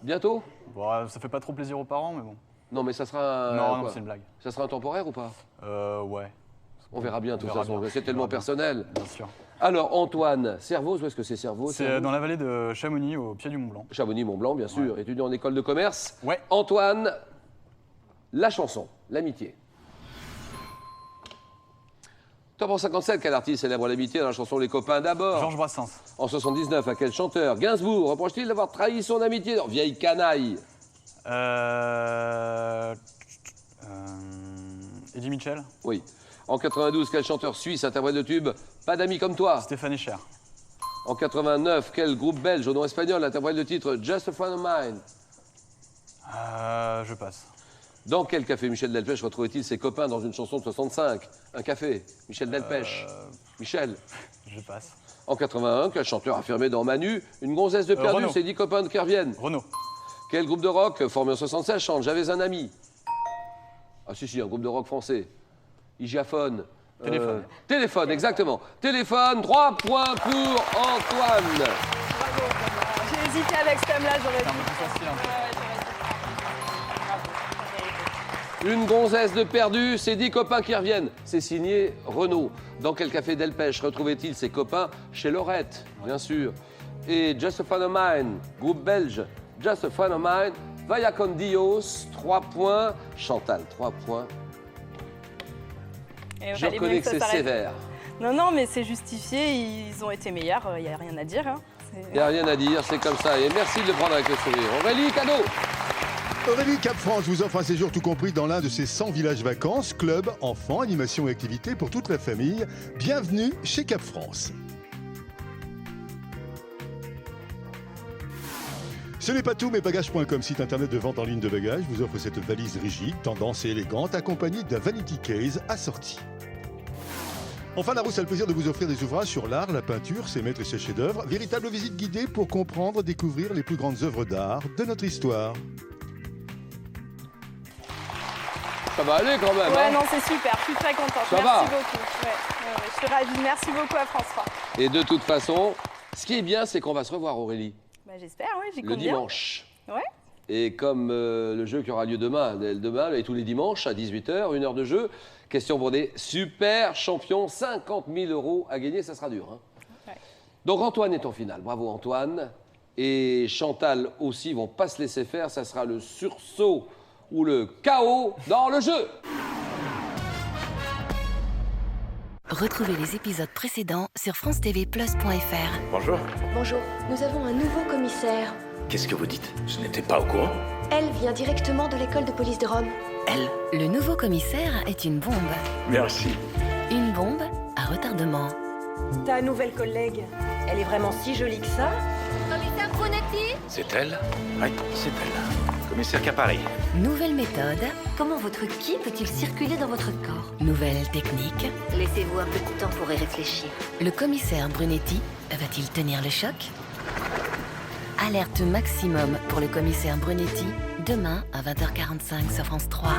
bientôt? Bon, ça fait pas trop plaisir aux parents, mais bon. Non, mais ça sera un... Non, c'est une blague. Ça sera un temporaire ou pas? Ouais. On verra bien, tout ça. bien. C'est tellement personnel. Bien sûr. Alors, Antoine, Servoz, où est-ce que c'est Servoz? C'est dans la vallée de Chamonix, au pied du Mont Blanc. Chamonix-Mont-Blanc, bien sûr. Étudiant en école de commerce. Ouais. Antoine, la chanson, l'amitié. Top en 57, quel artiste célèbre l'amitié dans la chanson Les copains d'abord? Georges Brassens. En 79, à quel chanteur Gainsbourg reproche-t-il d'avoir trahi son amitié dans Vieille canaille? Eddie Mitchell. Oui. En 92, quel chanteur suisse interprète le tube Pas d'amis comme toi? Stéphane Echer. En 89, quel groupe belge au nom espagnol interprète le titre Just a Friend of Mine? Je passe. Dans quel café Michel Delpech retrouvait-il ses copains dans une chanson de 65? Un café, Michel Delpech. Michel. Je passe. En 81, quel chanteur affirmait dans Manu une gonzesse de perdu, Renaud. ses 10 copains qui reviennent? Renaud. Quel groupe de rock formé en 76 chante J'avais un ami? Ah si, un groupe de rock français. Hygiaphone. Téléphone. Téléphone, exactement. Téléphone, 3 points pour Antoine. J'ai hésité avec ce thème-là, j'aurais pu. Une gonzesse de perdu, ses 10 copains qui reviennent. C'est signé Renaud. Dans quel café Delpech retrouvait-il ses copains? Chez Laurette, bien sûr. Et Just a Friend of Mine, groupe belge. Just a Friend of Mine, Vaya con Dios, 3 points. Chantal, 3 points. Et Je fallait bien reconnais que que ça c'est s'arrête. sévère. Non, mais c'est justifié, ils ont été meilleurs, il n'y a rien à dire. Hein. Il n'y a rien à dire, c'est comme ça. Et merci de le prendre avec le sourire. Aurélie, cadeau. Aurélie Cap France vous offre un séjour tout compris dans l'un de ses 100 villages vacances, club, enfants, animation et activités pour toute la famille. Bienvenue chez Cap France. Ce n'est pas tout, mais bagages.com, site internet de vente en ligne de bagages, vous offre cette valise rigide, tendance et élégante, accompagnée d'un vanity case assorti. Enfin, Larousse a le plaisir de vous offrir des ouvrages sur l'art, la peinture, ses maîtres et ses chefs-d'œuvre. Véritable visite guidée pour comprendre, découvrir les plus grandes œuvres d'art de notre histoire. Ça va aller quand même. Ouais, hein. non, c'est super, je suis très contente. Ça Merci va beaucoup. Ouais, je suis ravie. Merci beaucoup à France 3. Et de toute façon, ce qui est bien, c'est qu'on va se revoir, Aurélie, Bah, j'espère, oui, j'y le compte bien. dimanche. Ouais. Et comme le jeu qui aura lieu demain et tous les dimanches à 18h, 1 heure de jeu, question pour des super champions, 50 000 € à gagner, ça sera dur. Hein. Ouais. Donc Antoine est en finale, bravo Antoine. Et Chantal aussi vont pas se laisser faire, ça sera le sursaut ou le chaos dans le jeu. Retrouvez les épisodes précédents sur francetvplus.fr. Bonjour. Bonjour, nous avons un nouveau commissaire. Qu'est-ce que vous dites? Je n'étais pas au courant. Elle vient directement de l'école de police de Rome. Elle? Le nouveau commissaire est une bombe. Merci. Une bombe à retardement. Ta nouvelle collègue, elle est vraiment si jolie que ça? Commissaire Brunetti? C'est elle? Oui, c'est elle. Commissaire Capari. Nouvelle méthode, Comment votre ki peut-il circuler dans votre corps? nouvelle technique. Laissez-vous un peu de temps pour y réfléchir. Le commissaire Brunetti va-t-il tenir le choc? Alerte maximum pour le commissaire Brunetti, demain à 20h45 sur France 3.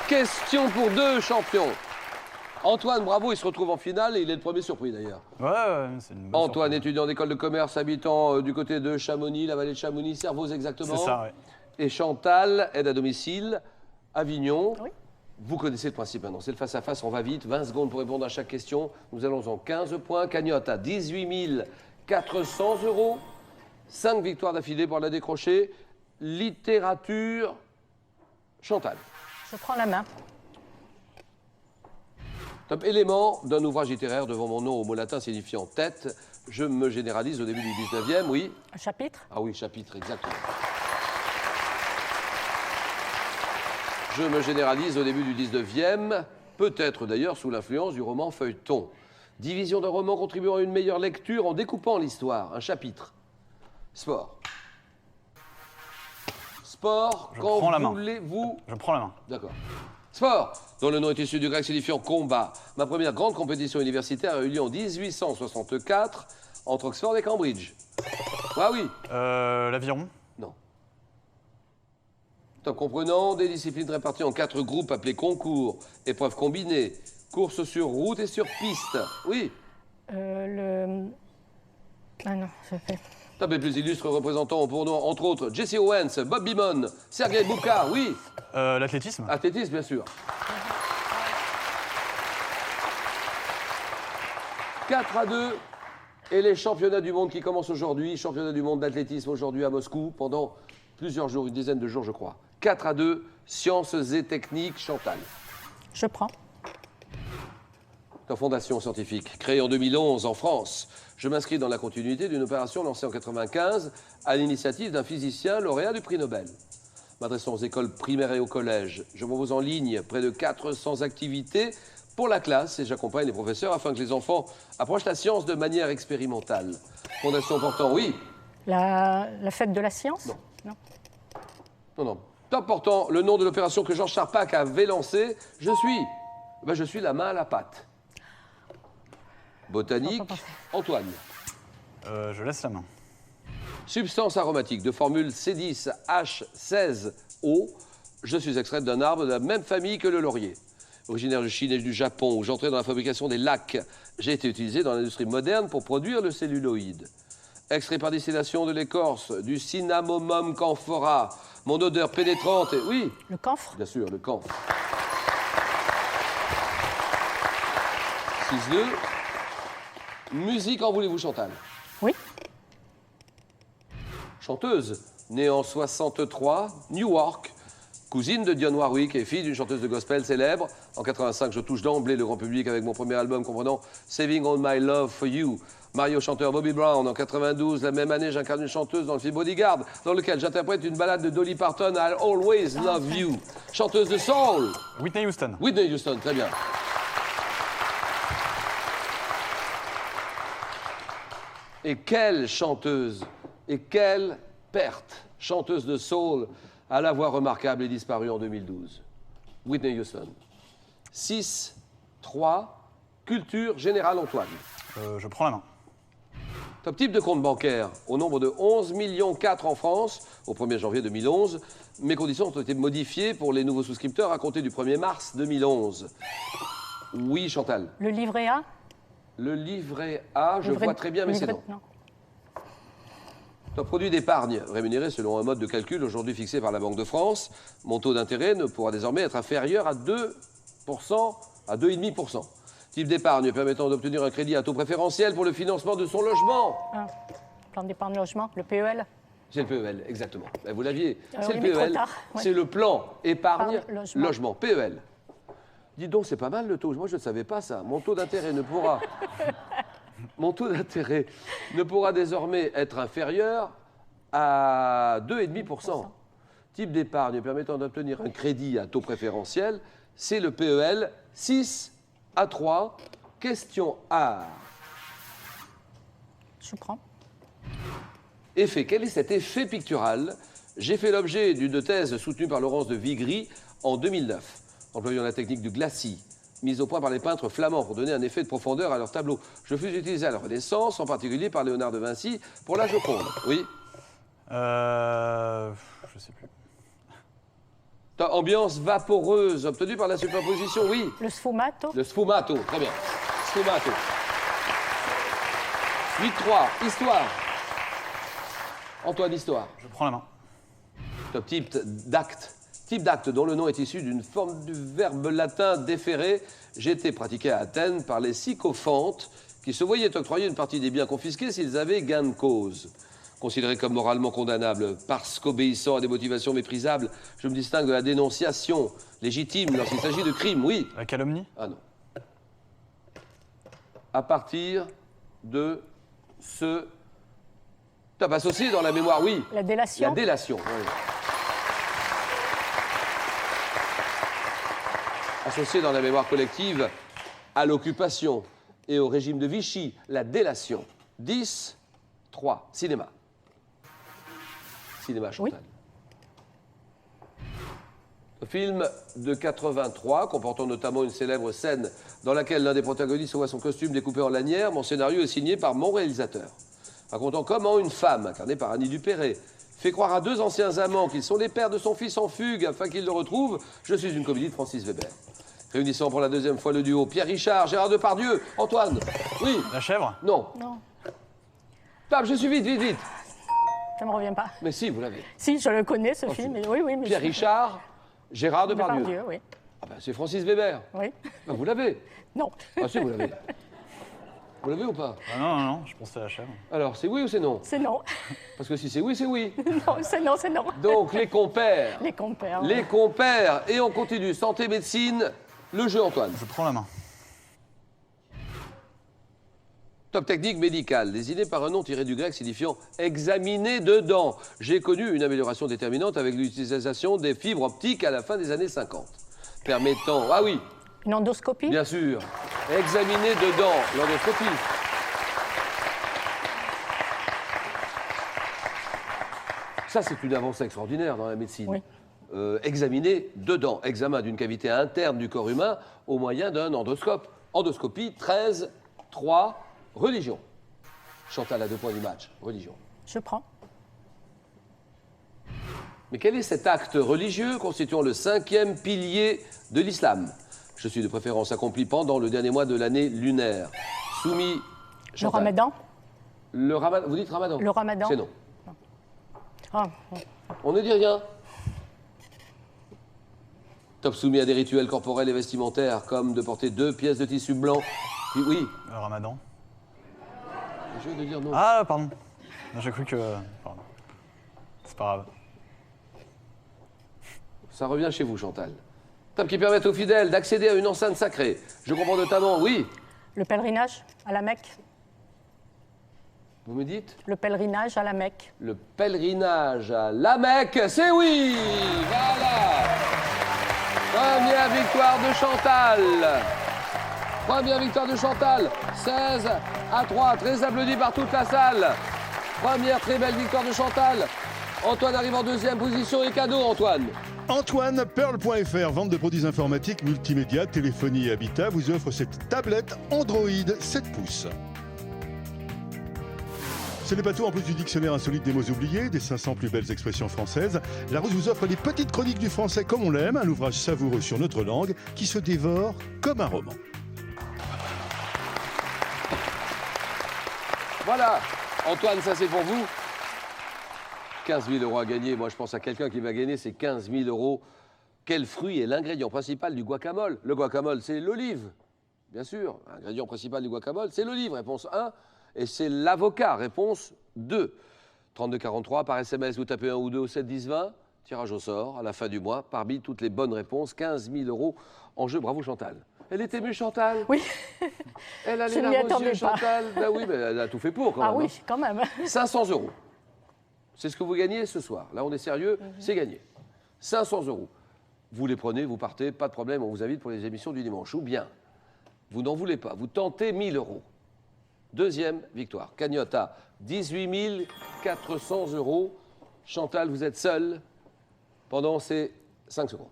Question pour 2 champions. Antoine, bravo, il se retrouve en finale et il est le premier surpris d'ailleurs. Ouais, c'est une bonne Antoine, étudiant d'école de commerce, habitant du côté de Chamonix, la vallée de Chamonix, Servoz exactement. C'est ça, ouais. Et Chantal, aide à domicile, Avignon. Oui. Vous connaissez le principe maintenant, c'est le face-à-face, on va vite, 20 secondes pour répondre à chaque question. Nous allons en 15 points, cagnotte à 18 400 €. 5 victoires d'affilée pour la décrocher. Littérature, Chantal. Je prends la main. Top élément d'un ouvrage littéraire devant mon nom au mot latin signifiant tête. Je me généralise au début du 19e, oui. Un chapitre? Ah oui, chapitre, exactement. Je me généralise au début du 19e, peut-être d'ailleurs sous l'influence du roman feuilleton. Division d'un roman contribuant à une meilleure lecture en découpant l'histoire. Un chapitre. Sport. Sport, Je quand prends la main. voulez-vous... Je prends la main. D'accord. Sport, dont le nom est issu du grec signifiant combat. Ma première grande compétition universitaire a eu lieu en 1864 entre Oxford et Cambridge. Ah oui. L'aviron. Non. Top comprenant des disciplines réparties en 4 groupes appelés concours, épreuves combinées, courses sur route et sur piste. Oui. Ah non, je fais. Top les plus illustres représentants ont pour nom, entre autres, Jesse Owens, Bob Beamon, Sergei Bubka, oui. L'athlétisme. Athlétisme, bien sûr. 4-2. Et les championnats du monde qui commencent aujourd'hui. Championnat du monde d'athlétisme aujourd'hui à Moscou pendant plusieurs jours, une dizaine de jours, je crois. 4-2. Sciences et techniques, Chantal. Je prends. La fondation scientifique, créée en 2011 en France. Je m'inscris dans la continuité d'une opération lancée en 1995 à l'initiative d'un physicien lauréat du prix Nobel. M'adressant aux écoles primaires et au collège, je propose en ligne près de 400 activités pour la classe et j'accompagne les professeurs afin que les enfants approchent la science de manière expérimentale. Fondation portant, oui. La fête de la science? Non. Non. Top portant, le nom de l'opération que Georges Charpak avait lancée, je suis la main à la pâte. Botanique, Antoine. Je laisse la main. Substance aromatique de formule C10H16O. Je suis extraite d'un arbre de la même famille que le laurier. Originaire de Chine et du Japon, où j'entrais dans la fabrication des lacs, j'ai été utilisé dans l'industrie moderne pour produire le celluloïd. Extrait par distillation de l'écorce du Cinnamomum camphora. Mon odeur pénétrante et... Oui. Le camphre? Bien sûr, le camphre. 6-2. Musique, en voulez-vous, Chantal? Oui. Chanteuse, née en 63, Newark, cousine de Dionne Warwick et fille d'une chanteuse de gospel célèbre. En 85, je touche d'emblée le grand public avec mon premier album comprenant Saving All My Love for You. Mario chanteur Bobby Brown. En 92, la même année, j'incarne une chanteuse dans le film Bodyguard, dans lequel j'interprète une ballade de Dolly Parton, I'll Always Love You. Chanteuse de soul. Whitney Houston. Whitney Houston, très bien. Et quelle chanteuse, et quelle perte, chanteuse de soul, à la voix remarquable et disparue en 2012. Whitney Houston. 6-3, culture générale, Antoine. Je prends la main. Top type de compte bancaire, au nombre de 11,4 millions en France, au 1er janvier 2011. Mes conditions ont été modifiées pour les nouveaux souscripteurs à compter du 1er mars 2011. Oui, Chantal. Le livret A? Le livret A, je vois très bien, mais c'est non. Top produit d'épargne, rémunéré selon un mode de calcul aujourd'hui fixé par la Banque de France. Mon taux d'intérêt ne pourra désormais être inférieur à 2%, à 2,5%. Type d'épargne permettant d'obtenir un crédit à taux préférentiel pour le financement de son logement. Plan d'épargne logement, le PEL? C'est le PEL, exactement. Ben, vous l'aviez. C'est oui, le mais trop PEL. tard, ouais. C'est le plan épargne Logement. logement, PEL. Dis donc, c'est pas mal le taux. Moi, je ne savais pas ça. Mon taux d'intérêt ne pourra... Mon taux d'intérêt ne pourra désormais être inférieur à 2,5%. Type d'épargne permettant d'obtenir un crédit à taux préférentiel, c'est le PEL 6-3. Question A. Je prends. Effet. Quel est cet effet pictural? J'ai fait l'objet d'une thèse soutenue par Laurence de Vigry en 2009, employant la technique du glacis, mise au point par les peintres flamands pour donner un effet de profondeur à leurs tableaux. Je fus utilisé à la Renaissance, en particulier par Léonard de Vinci, pour la Joconde. Oui. Je sais plus. Ambiance vaporeuse, obtenue par la superposition, oui. Le sfumato? Le sfumato, très bien. Sfumato. 8-3, histoire. Antoine, histoire. Je prends la main. Top type d'acte. Type d'acte dont le nom est issu d'une forme du verbe latin déférer. J'ai été pratiqué à Athènes par les sycophantes qui se voyaient octroyer une partie des biens confisqués s'ils avaient gain de cause. considéré comme moralement condamnable. Parce qu'obéissant à des motivations méprisables, je me distingue de la dénonciation légitime lorsqu'il s'agit de crimes, oui. La calomnie? Ah non. À partir de ce... Top associé dans la mémoire, oui. La délation? La délation, oui. Associé dans la mémoire collective à l'occupation et au régime de Vichy, la délation. 10, 3, cinéma. Cinéma, Chantal. Oui. Le film de 83, comportant notamment une célèbre scène dans laquelle l'un des protagonistes voit son costume découpé en lanière, mon scénario est signé par mon réalisateur. Racontant comment une femme, incarnée par Annie Dupéré, fait croire à deux anciens amants qu'ils sont les pères de son fils en fugue afin qu'ils le retrouvent. Je suis une comédie de Francis Weber. Réunissant pour la deuxième fois le duo Pierre Richard, Gérard Depardieu, Antoine. Oui. La chèvre? Non. Non. Top, je suis vite. Ça ne me revient pas. Mais si, vous l'avez. Si, je le connais, ce film. Mais oui. Mais Pierre Richard, Gérard Depardieu. Oui. Ah ben, c'est Francis Weber. Oui. Ben, vous l'avez. Non. Ah si, vous l'avez. Vous l'avez ou pas? Ah non, je pensais à la chèvre. Alors, c'est oui ou c'est non? C'est non. Parce que si c'est oui, c'est oui. Non, c'est non, c'est non. Donc, les compères. Les compères. Les compères. Et on continue. Santé, médecine, le jeu, Antoine. Je prends la main. Top technique médicale, désigné par un nom tiré du grec signifiant « examiner dedans ». J'ai connu une amélioration déterminante avec l'utilisation des fibres optiques à la fin des années 50. Permettant... Ah oui. Une endoscopie? Bien sûr. Examiner dedans, l'endoscopie. Ça, c'est une avancée extraordinaire dans la médecine. Oui. Examiner dedans, examen d'une cavité interne du corps humain au moyen d'un endoscope. Endoscopie, 13, 3, religion. Chantal à 2 points du match, religion. Je prends. Mais quel est cet acte religieux constituant le 5e pilier de l'islam? Je suis de préférence accompli pendant le dernier mois de l'année lunaire. Soumis. Chantal. Le ramadan? Le ramadan. Vous dites ramadan? Le ramadan? C'est non. Ah. On ne dit rien. Top soumis à des rituels corporels et vestimentaires, comme de porter 2 pièces de tissu blanc. Puis, oui. Le ramadan? Je viens de dire non. Ah, pardon. J'ai cru que... Pardon. C'est pas grave. Ça revient chez vous, Chantal. Top qui permettent aux fidèles d'accéder à une enceinte sacrée. Je comprends notamment, oui. Le pèlerinage à la Mecque? Vous me dites? Le pèlerinage à la Mecque. Le pèlerinage à la Mecque, c'est oui! Voilà! Première victoire de Chantal. Première victoire de Chantal. 16 à 3. Très applaudi par toute la salle. Première très belle victoire de Chantal. Antoine arrive en 2e position et cadeau, Antoine. Antoine, Pearl.fr, vente de produits informatiques, multimédia, téléphonie et habitat, vous offre cette tablette Android 7 pouces. Ce n'est pas tout, en plus du dictionnaire insolite des mots oubliés, des 500 plus belles expressions françaises, Larousse vous offre les petites chroniques du français comme on l'aime, un ouvrage savoureux sur notre langue qui se dévore comme un roman. Voilà, Antoine, ça c'est pour vous. 15 000 € à gagner. Moi, je pense à quelqu'un qui va gagner ces 15 000 €. Quel fruit est l'ingrédient principal du guacamole? Le guacamole, c'est l'olive. Bien sûr, l'ingrédient principal du guacamole, c'est l'olive, réponse 1. Et c'est l'avocat, réponse 2. 3243, par SMS, vous tapez 1 ou 2 au 7 10 20. Tirage au sort à la fin du mois. Parmi toutes les bonnes réponses, 15 000 € en jeu. Bravo, Chantal. Elle est émue, Chantal? Oui. Elle a Je les ne m'y larmes aux attendais yeux, pas. Chantal. Ben oui, mais elle a tout fait pour, quand même. Ah oui, hein. quand même. 500 €. C'est ce que vous gagnez ce soir. Là, on est sérieux, c'est gagné. 500 €. Vous les prenez, vous partez, pas de problème, on vous invite pour les émissions du dimanche. Ou bien, vous n'en voulez pas, vous tentez 1 000 €. Deuxième victoire. Cagnotte à 18 400 €. Chantal, vous êtes seule pendant ces 5 secondes.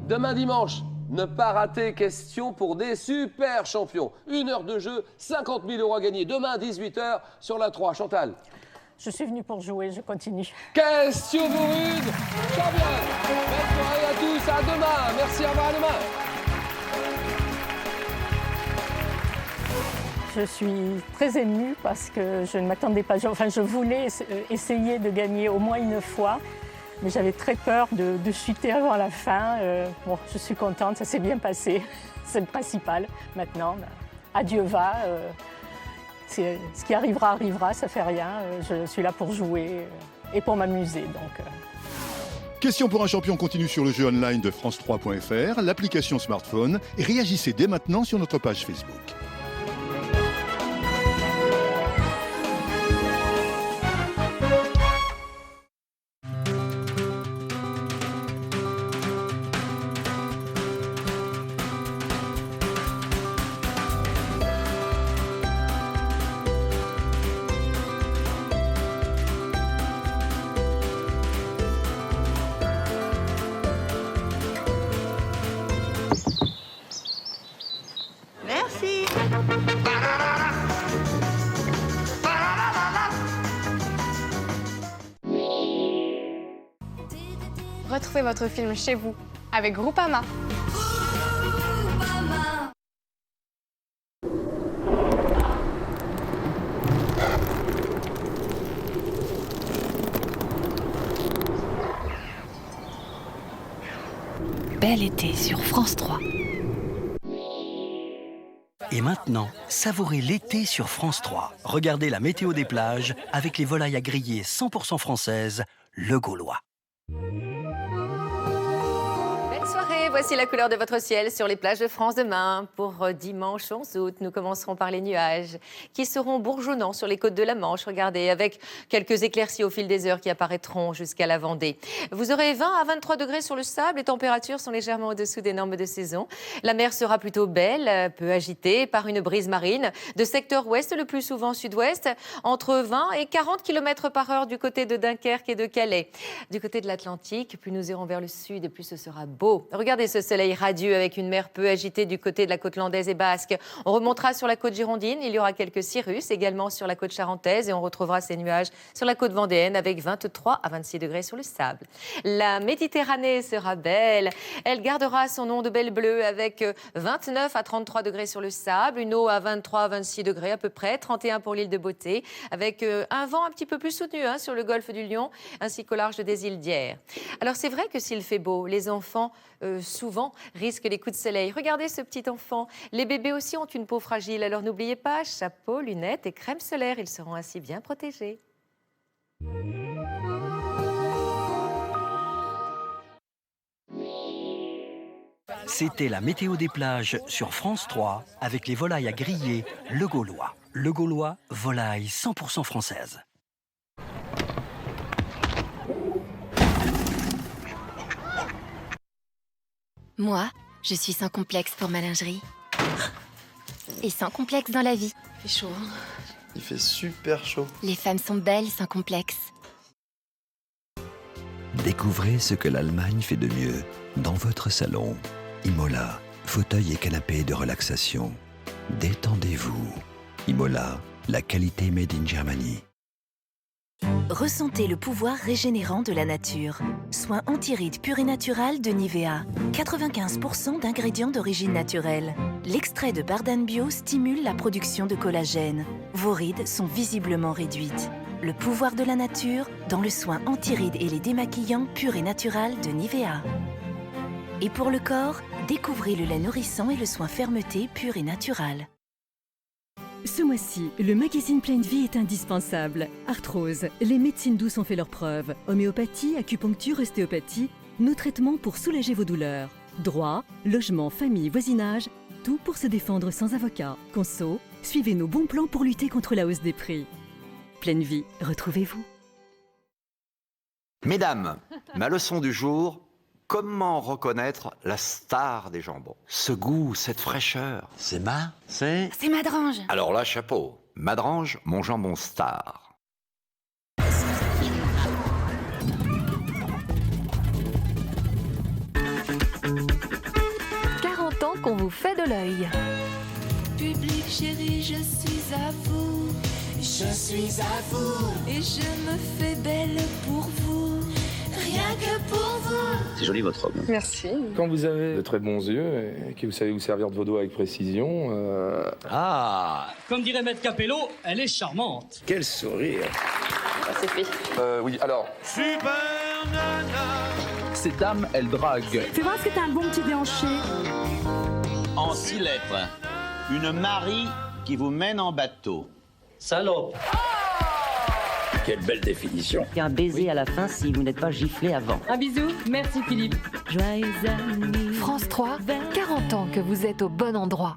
Demain dimanche, ne pas rater question pour des super champions. 1 heure de jeu, 50 000 € à gagner. Demain, 18 h sur la 3. Chantal. Je suis venue pour jouer, je continue. Question pour une championne. Belle soirée à tous, à demain. Merci, au revoir, à demain. Je suis très émue parce que je ne m'attendais pas. Enfin, je voulais essayer de gagner au moins une fois, mais j'avais très peur de chuter avant la fin. Bon, je suis contente, ça s'est bien passé. C'est le principal. Maintenant, adieu va. Ce qui arrivera, arrivera, ça fait rien. Je suis là pour jouer et pour m'amuser. Donc. Question pour un champion continue sur le jeu online de France3.fr, l'application smartphone, et réagissez dès maintenant sur notre page Facebook. Merci. Retrouvez votre film chez vous avec Groupama. Bel été sur France 3. Et maintenant, savourez l'été sur France 3. Regardez la météo des plages avec les volailles à griller 100% françaises, Le Gaulois. Belle soirée, voici la couleur de votre ciel sur les plages de France demain. Pour dimanche 11 août, nous commencerons par les nuages qui seront bourgeonnants sur les côtes de la Manche, regardez, avec quelques éclaircies au fil des heures qui apparaîtront jusqu'à la Vendée. Vous aurez 20 à 23 degrés sur le sable, les températures sont légèrement au-dessous des normes de saison. La mer sera plutôt belle, peu agitée par une brise marine de secteur ouest, le plus souvent sud-ouest, entre 20 et 40 km/h du côté de Dunkerque et de Calais. Du côté de l'Atlantique, plus nous irons vers le sud et plus ce sera beau. Regardez ce soleil radieux avec une mer peu agitée du côté de la côte landaise et basque. On remontera sur la côte girondine, il y aura quelques cirrus également sur la côte charentaise et on retrouvera ces nuages sur la côte vendéenne avec 23 à 26 degrés sur le sable. La Méditerranée sera belle, elle gardera son onde belle bleue avec 29 à 33 degrés sur le sable, une eau à 23 à 26 degrés à peu près, 31 pour l'île de Beauté, avec un vent un petit peu plus soutenu sur le golfe du Lion ainsi qu'au large des îles d'Hyères. Alors c'est vrai que s'il fait beau, les enfants souvent risquent les coups de soleil. Regardez ce petit enfant. Les bébés aussi ont une peau fragile, alors n'oubliez pas chapeau, lunettes et crème solaire. Ils seront ainsi bien protégés. C'était la météo des plages sur France 3 avec les volailles à griller Le Gaulois. Le Gaulois, volaille 100% française. Moi, je suis sans complexe pour ma lingerie. Et sans complexe dans la vie. Il fait chaud, hein? Il fait super chaud. Les femmes sont belles sans complexe. Découvrez ce que l'Allemagne fait de mieux dans votre salon. Imola, fauteuil et canapé de relaxation. Détendez-vous. Imola, la qualité made in Germany. Ressentez le pouvoir régénérant de la nature. Soin anti-rides pur et natural de Nivea. 95% d'ingrédients d'origine naturelle. L'extrait de Bardan Bio stimule la production de collagène. Vos rides sont visiblement réduites. Le pouvoir de la nature dans le soin anti-rides et les démaquillants pur et natural de Nivea. Et pour le corps, découvrez le lait nourrissant et le soin fermeté pur et natural. Ce mois-ci, le magazine Pleine Vie est indispensable. Arthrose, les médecines douces ont fait leurs preuves. Homéopathie, acupuncture, ostéopathie, nos traitements pour soulager vos douleurs. Droit, logement, famille, voisinage, tout pour se défendre sans avocat. Conso, suivez nos bons plans pour lutter contre la hausse des prix. Pleine Vie, retrouvez-vous. Mesdames, ma leçon du jour, comment reconnaître la star des jambons? Ce goût, cette fraîcheur. C'est Madrange. Alors là, chapeau. Madrange, mon jambon star. Qu'on vous fait de l'œil. Public chéri, je suis à vous. Je suis à vous. Et je me fais belle pour vous. Rien que pour vous. C'est joli votre robe. Merci. Quand vous avez de très bons yeux et que vous savez vous servir de vos doigts avec précision... Comme dirait Maître Capello, elle est charmante. Quel sourire. C'est fait. Oui, alors... Super Nana. Cette dame, elle drague. Fais voir ce que t'as un bon petit déhanché. En 6 lettres. Une Marie qui vous mène en bateau. Salope. Quelle belle définition. Et un baiser à la fin si vous n'êtes pas giflé avant. Un bisou, merci Philippe. France 3, 40 ans que vous êtes au bon endroit.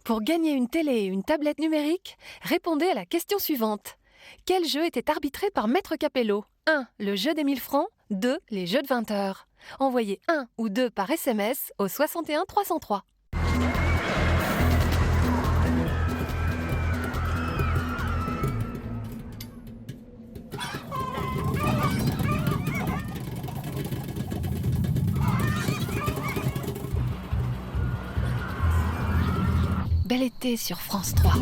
Pour gagner une télé et une tablette numérique, répondez à la question suivante. Quel jeu était arbitré par Maître Capello? 1. Le jeu des 1000 francs. 2. Les jeux de 20 heures. Envoyez 1 ou 2 par SMS au 61 303. Bel été sur France 3.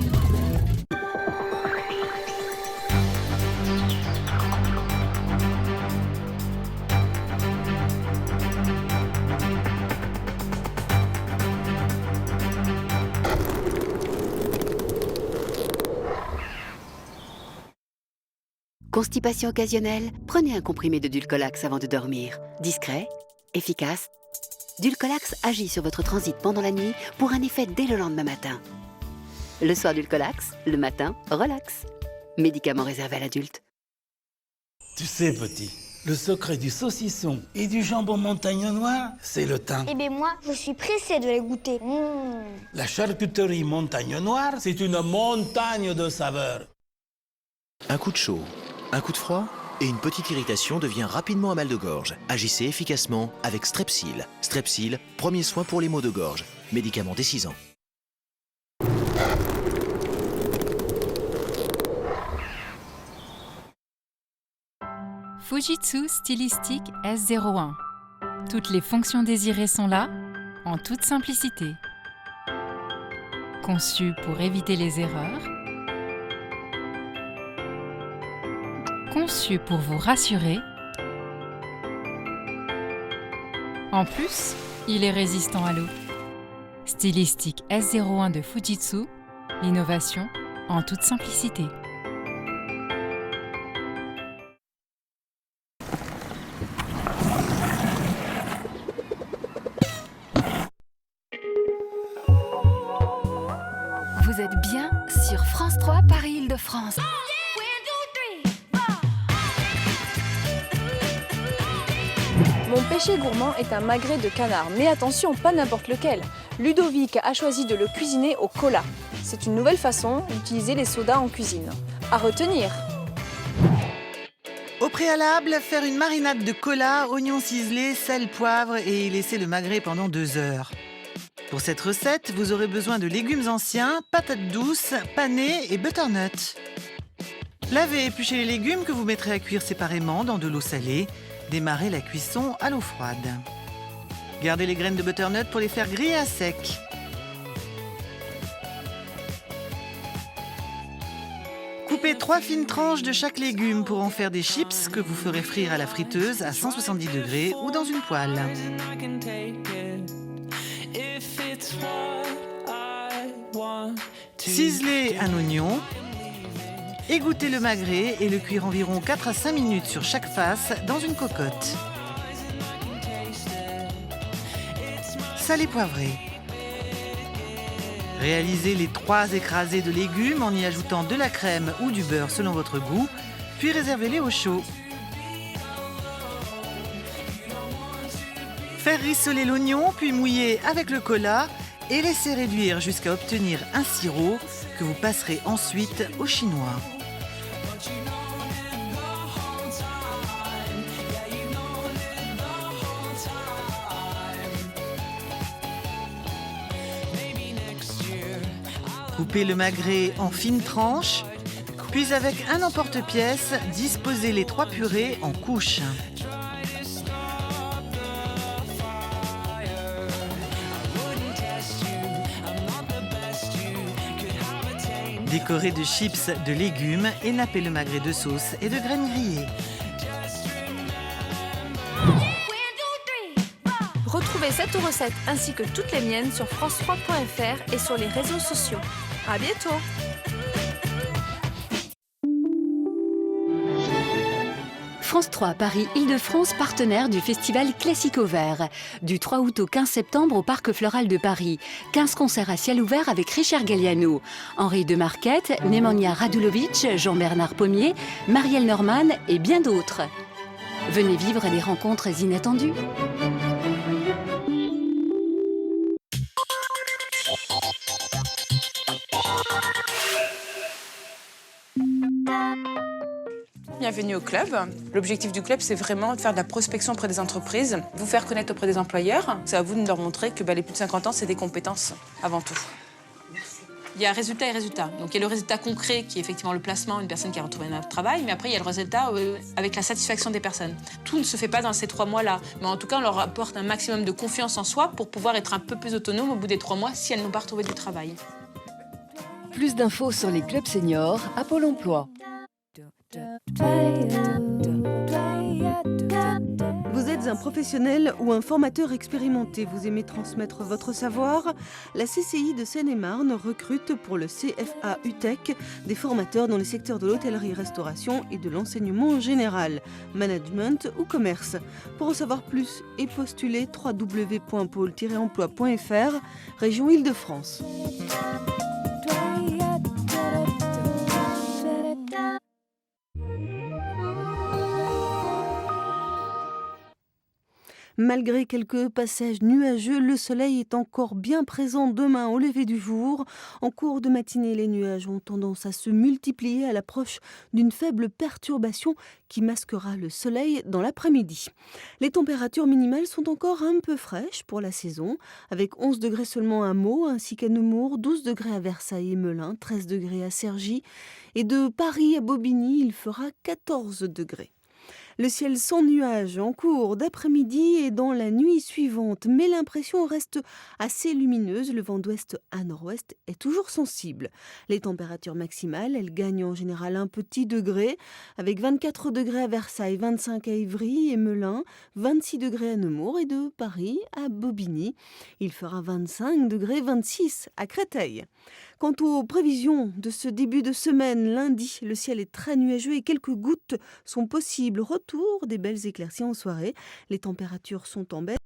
Constipation occasionnelle, prenez un comprimé de Dulcolax avant de dormir. Discret, efficace. Dulcolax agit sur votre transit pendant la nuit pour un effet dès le lendemain matin. Le soir Dulcolax, le matin, relax. Médicament réservé à l'adulte. Tu sais, petit, le secret du saucisson et du jambon montagne noir, c'est le thym. Eh bien moi, je suis pressée de les goûter. La charcuterie montagne noire, c'est une montagne de saveurs. Un coup de chaud, un coup de froid et une petite irritation devient rapidement un mal de gorge. Agissez efficacement avec Strepsil. Strepsil, premier soin pour les maux de gorge. Médicament dès 6 ans. Fujitsu Stylistic S01. Toutes les fonctions désirées sont là, en toute simplicité. Conçu pour éviter les erreurs. Conçu pour vous rassurer. En plus, il est résistant à l'eau. Stylistic S01 de Fujitsu, l'innovation en toute simplicité. Vous êtes bien sur France 3 Paris-Île-de-France. Mon péché gourmand est un magret de canard, mais attention, pas n'importe lequel. Ludovic a choisi de le cuisiner au cola. C'est une nouvelle façon d'utiliser les sodas en cuisine. À retenir. Au préalable, faire une marinade de cola, oignons ciselés, sel, poivre et laisser le magret pendant 2 heures. Pour cette recette, vous aurez besoin de légumes anciens, patates douces, panais et butternut. Lavez et épluchez les légumes que vous mettrez à cuire séparément dans de l'eau salée. Démarrez la cuisson à l'eau froide. Gardez les graines de butternut pour les faire griller à sec. Coupez 3 fines tranches de chaque légume pour en faire des chips que vous ferez frire à la friteuse à 170 degrés ou dans une poêle. Ciselez un oignon. Égouttez le magret et le cuire environ 4 à 5 minutes sur chaque face dans une cocotte. Salé poivré. Réalisez les 3 écrasés de légumes en y ajoutant de la crème ou du beurre selon votre goût, puis réservez-les au chaud. Faire rissoler l'oignon, puis mouiller avec le cola et laisser réduire jusqu'à obtenir un sirop que vous passerez ensuite au chinois. Coupez le magret en fines tranches, puis avec un emporte-pièce, disposez les 3 purées en couches. Décorez de chips de légumes et nappez le magret de sauce et de graines grillées. Retrouvez cette recette ainsi que toutes les miennes sur france3.fr et sur les réseaux sociaux. À bientôt! France 3 Paris Île-de-France, partenaire du festival Classico Vert. Du 3 août au 15 septembre au Parc Floral de Paris. 15 concerts à ciel ouvert avec Richard Galliano, Henri de Marquette, Nemanja Radulovic, Jean-Bernard Pommier, Marielle Norman et bien d'autres. Venez vivre des rencontres inattendues. Bienvenue au club. L'objectif du club, c'est vraiment de faire de la prospection auprès des entreprises, vous faire connaître auprès des employeurs. C'est à vous de leur montrer que les plus de 50 ans, c'est des compétences avant tout. Il y a résultat et résultat. Donc il y a le résultat concret qui est effectivement le placement, une personne qui a retrouvé un travail, mais après il y a le résultat avec la satisfaction des personnes. Tout ne se fait pas dans ces 3 mois-là, mais en tout cas on leur apporte un maximum de confiance en soi pour pouvoir être un peu plus autonome au bout des 3 mois si elles n'ont pas retrouvé du travail. Plus d'infos sur les clubs seniors à Pôle emploi. Vous êtes un professionnel ou un formateur expérimenté, vous aimez transmettre votre savoir? La CCI de Seine-et-Marne recrute pour le CFA UTEC des formateurs dans les secteurs de l'hôtellerie-restauration et de l'enseignement en général, management ou commerce. Pour en savoir plus et postuler, www.pôle-emploi.fr, région Île-de-France. Malgré quelques passages nuageux, le soleil est encore bien présent demain au lever du jour. En cours de matinée, les nuages ont tendance à se multiplier à l'approche d'une faible perturbation qui masquera le soleil dans l'après-midi. Les températures minimales sont encore un peu fraîches pour la saison, avec 11 degrés seulement à Meaux ainsi qu'à Nemours, 12 degrés à Versailles et Melun, 13 degrés à Cergy et de Paris à Bobigny, il fera 14 degrés. Le ciel sans nuages en cours d'après-midi et dans la nuit suivante, mais l'impression reste assez lumineuse. Le vent d'ouest à nord-ouest est toujours sensible. Les températures maximales, elles gagnent en général un petit degré, avec 24 degrés à Versailles, 25 à Ivry et Melun, 26 degrés à Nemours et de Paris à Bobigny. Il fera 25 degrés, 26 à Créteil. Quant aux prévisions de ce début de semaine, lundi, le ciel est très nuageux et quelques gouttes sont possibles. Retour des belles éclaircies en soirée. Les températures sont en baisse.